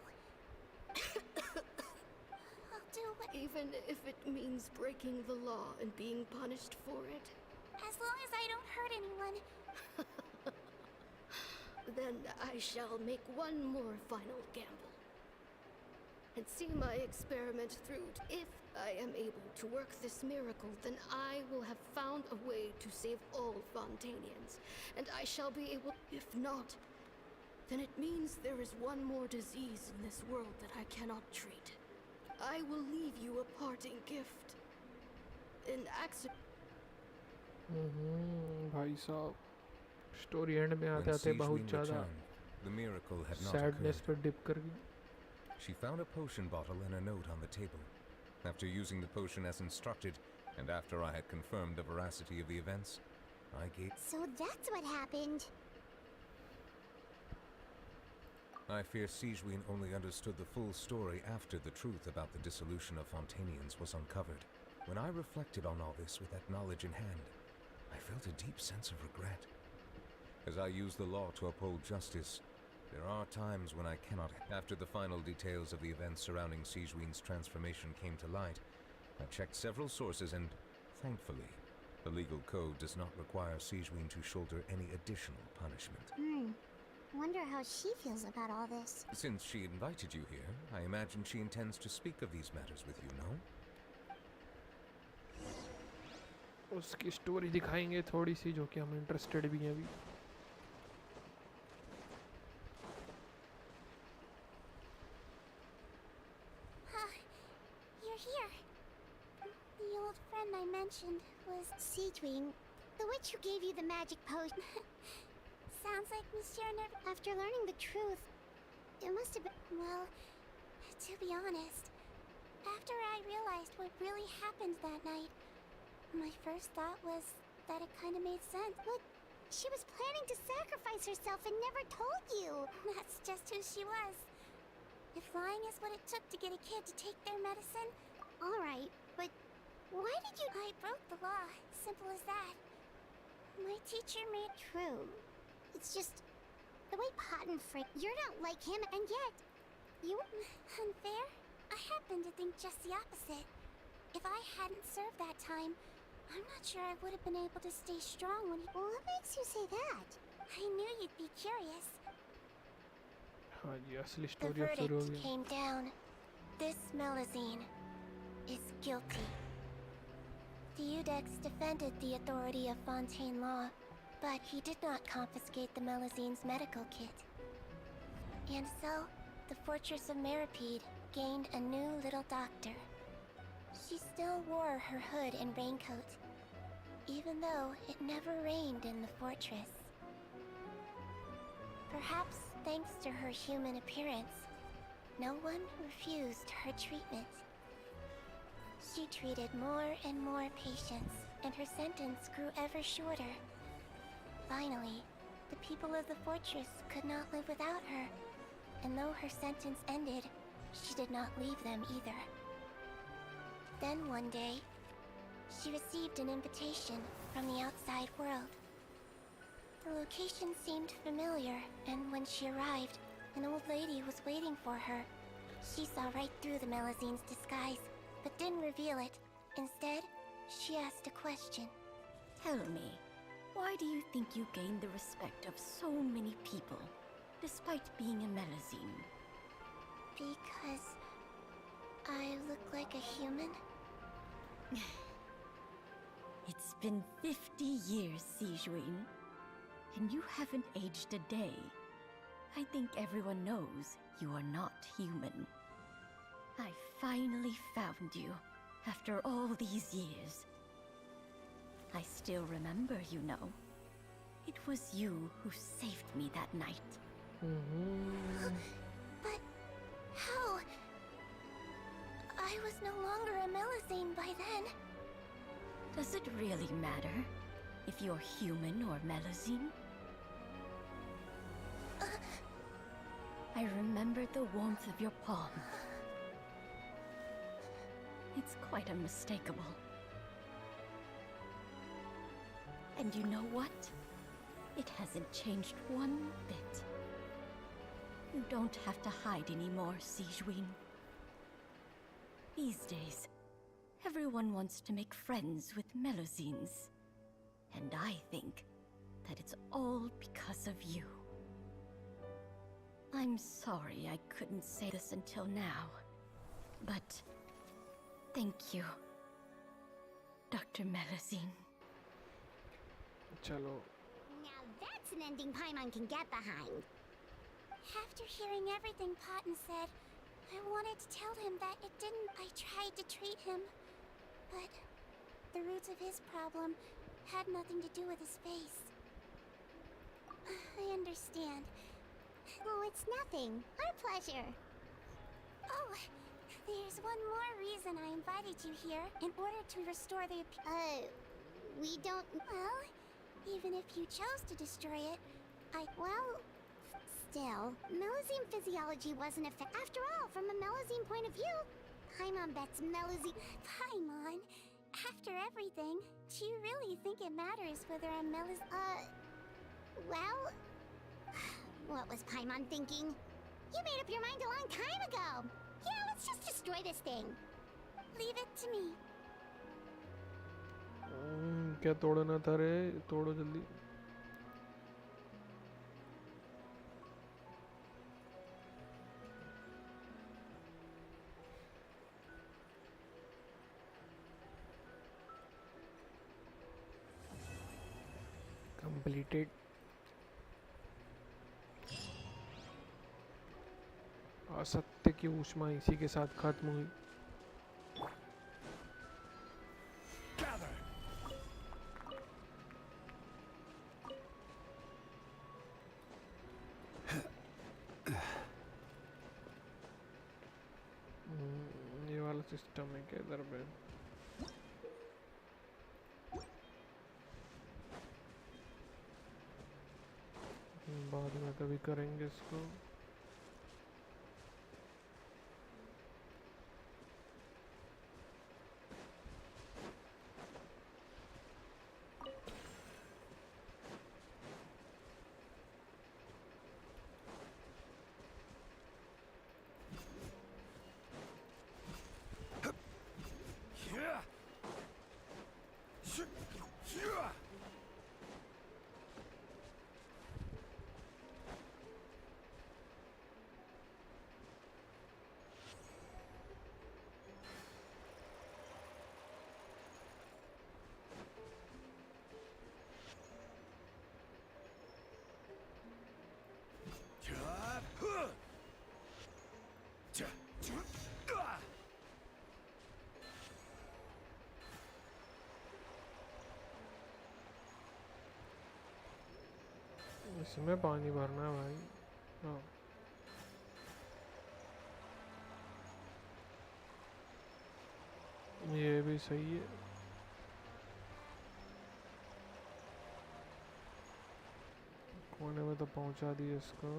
I'll do what... Even if it means breaking the law and being punished for it. As long as I don't hurt anyone. Then I shall make one more final gamble. And see my experiment through. If I am able to work this miracle, then I will have found a way to save all Fontanians. And I shall be able... If not, then it means there is one more disease in this world that I cannot treat. I will leave you a parting gift. An accident. भाई साहब story and में आते आते बहुत ज़्यादा sadness पर dip कर गई. She found a potion bottle and a note on the table. After using the potion as instructed, and after I had confirmed the veracity of the events, I gave... So that's what happened. I fear Sigewinne only understood the full story after the truth about the dissolution of Fontanians was uncovered. When I reflected on all this with that knowledge in hand, I felt a deep sense of regret. As I used the law to uphold justice, There are times when I cannot. After the final details of the events surrounding Sijuin's transformation came to light, I checked several sources and, thankfully, the legal code does not require Sijuin to shoulder any additional punishment. Wonder how she feels about all this. Since she invited you here, I imagine she intends to speak of these matters with you, no? उसकी story दिखाएंगे थोड़ी सी जो कि हम interested भी हैं अभी. You're here. The old friend I mentioned was Sijuin, the witch who gave you the magic potion. Sounds like Monsieur never. After learning the truth, it must have been. Well, to be honest, after I realized what really happened that night, my first thought was that it kind of made sense. But she was planning to sacrifice herself and never told you. That's just who she was. If lying is what it took to get a kid to take their medicine, all right, but why did you? I broke the law. Simple as that. My teacher made true. It's just the way Cotton Frick. You're not like him, and yet you unfair. I happen to think just the opposite. If I hadn't served that time, I'm not sure I would have been able to stay strong when. Well, what makes you say that? I knew you'd be curious. हाँ जी, असली The story अब शुरू हो verdict गई. came down. This Melazine is guilty. The Udex defended the authority of Fontaine Law, but he did not confiscate the Melazine's medical kit. And so, the Fortress of Meripede gained a new little doctor. She still wore her hood and raincoat, even though it never rained in the fortress. Perhaps thanks to her human appearance, no one refused her treatment. She treated more and more patients, and her sentence grew ever shorter. Finally, the people of the fortress could not live without her, and though her sentence ended, she did not leave them either. Then one day, she received an invitation from the outside world. The location seemed familiar, and when she arrived, an old lady was waiting for her. She saw right through the Melazine's disguise, but didn't reveal it. Instead, she asked a question. Tell me, why do you think you gained the respect of so many people, despite being a Melazine? Because I look like a human? It's been 50 years, Sijuin, and you haven't aged a day. I think everyone knows you are not human. I finally found you, after all these years. I still remember, you know. It was you who saved me that night. But how? I was no longer a Melazine by then. Does it really matter if you're human or Melazine? I remember the warmth of your palm. It's quite unmistakable. And you know what? It hasn't changed one bit. You don't have to hide anymore, Sijuin. These days, everyone wants to make friends with Melazines. And I think that it's all because of you. I'm sorry I couldn't say this until now, but thank you, Dr. Melazine. चलो. Now that's an ending Paimon can get behind. After hearing everything Potton said, I wanted to tell him that it didn't. I tried to treat him, but the roots of his problem had nothing to do with his face. I understand. Oh, it's nothing. Our pleasure. Oh, there's one more reason I invited you here. In order to restore the... we don't... Well, even if you chose to destroy it, Well, still, Melazine physiology wasn't After all, from a Melazine point of view, Paimon bets Melazine... Paimon, after everything, do you really think it matters whether I'm Well... What was Paimon thinking? You made up your mind a long time ago. Yeah, let's just destroy this thing. Leave it to me. क्या तोड़ना था रे? तोड़ो जल्दी. Completed. असत्य की ऊष्मा इसी के साथ खत्म हुई. ये वाला सिस्टम है क्या इधर पे? बाद में कभी करेंगे इसको. इसमें पानी भरना है भाई. हाँ. ये भी सही है. कोने में तो पहुंचा दिया इसको.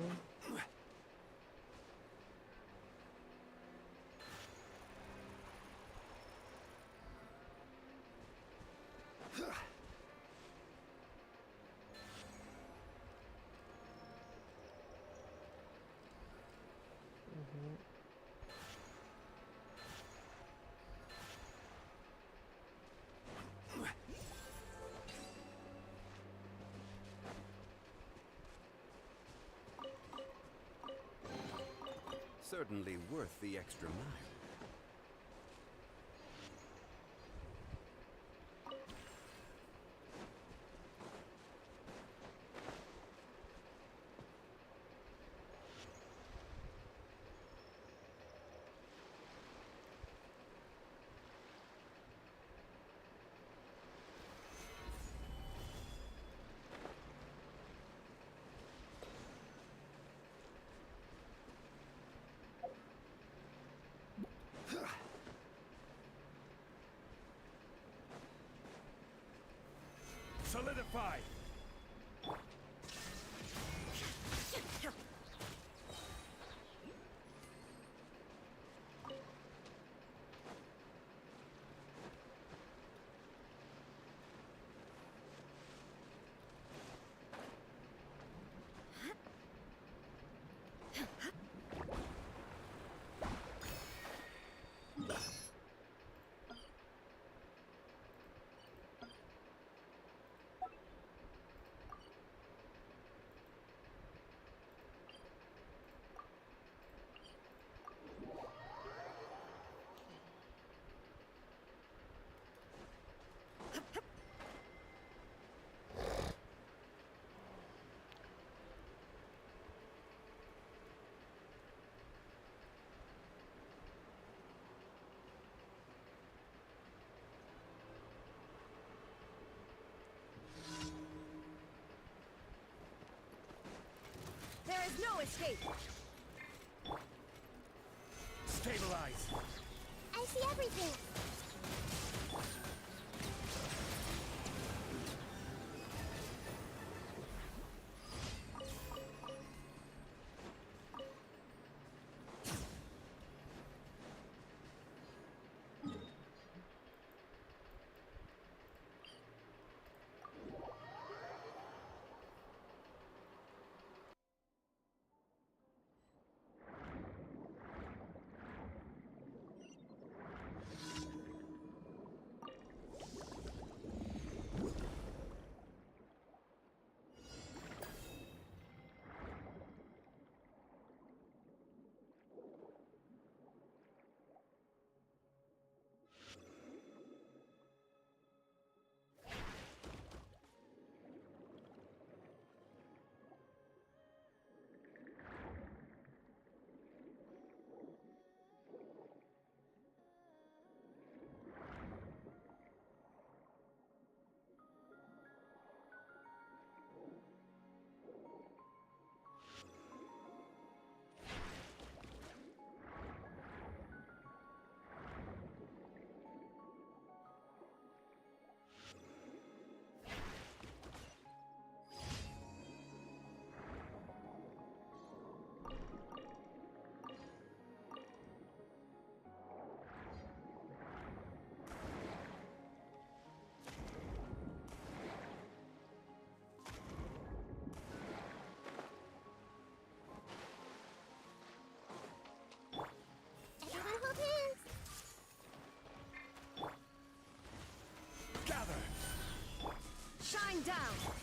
Certainly worth the extra mile. Solidify! There is no escape. Stabilize. I see everything. Shutting down.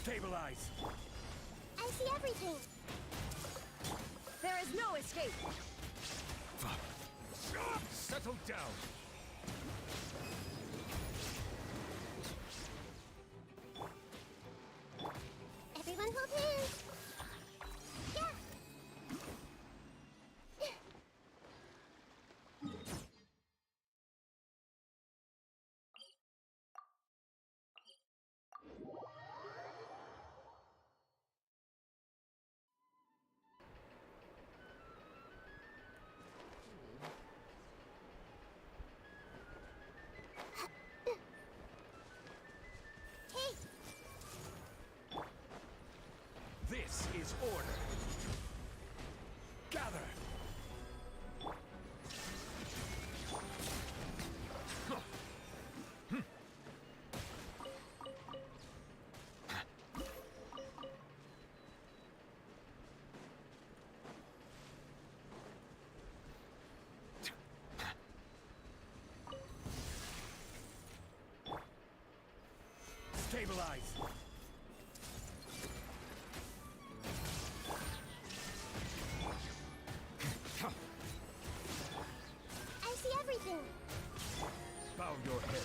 Stabilize! I see everything! There is no escape! Settle down! Everyone hold hands! Yeah! This is order. Gather. Stabilize. Bow your head.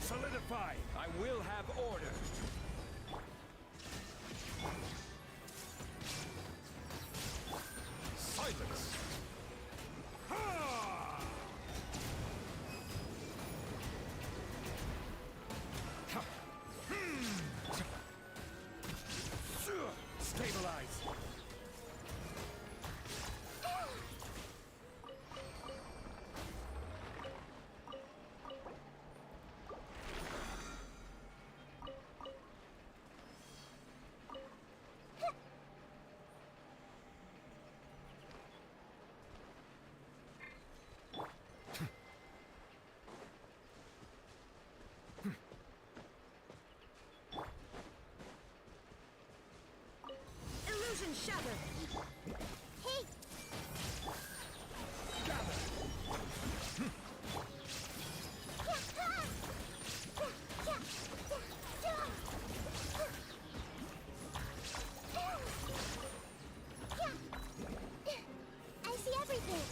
Solidify! I will have order! Silence! Ha! Stabilize! Illusion shattered! Hey! I see everything!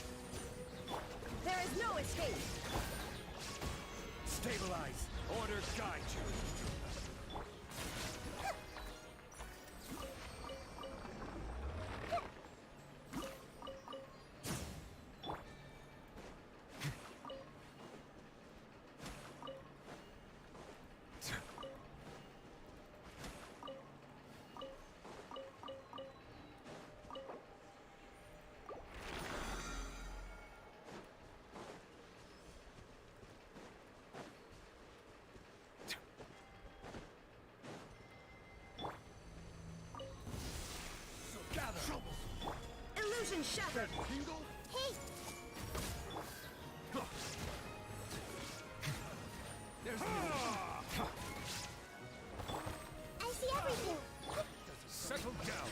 There is no escape! Stabilize! Order guide you! Illusion shattered! Hey! I see everything! Settle down!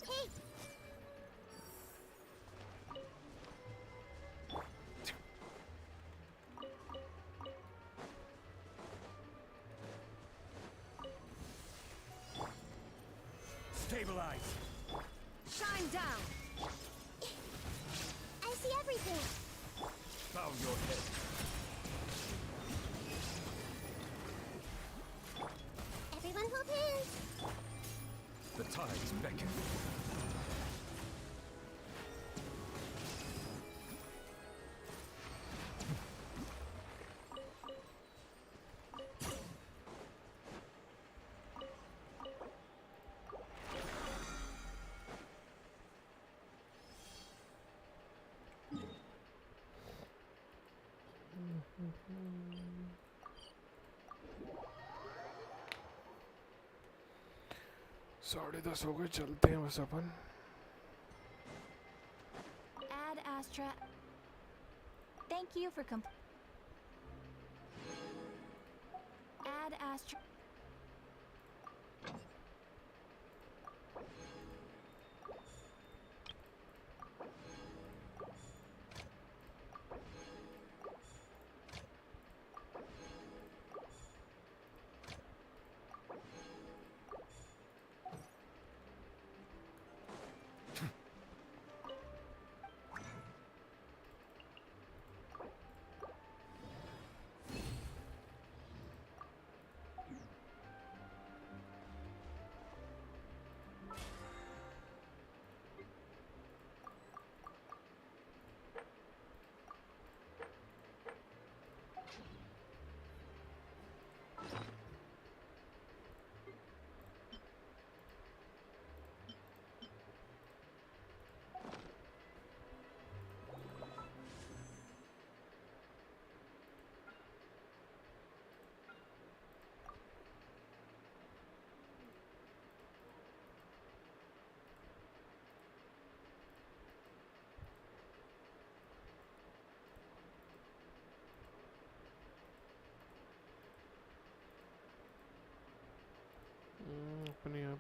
Hey! Stabilize! Shine down! I see everything! Bow your head. Everyone hold hands! The tides beckon. साढ़े 10 हो गए, चलते हैं बस अपन. Ad Astra. Thank you for Ad Astra.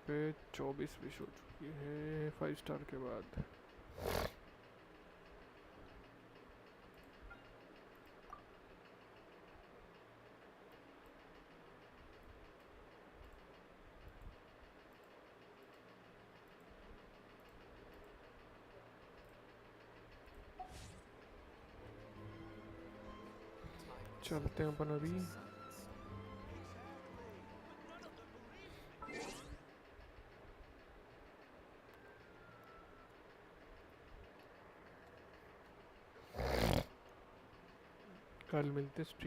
पे 24 wish हो चुकी है 5 स्टार के बाद। चलते हैं अपन अभी। कल मिलते स्ट्रीम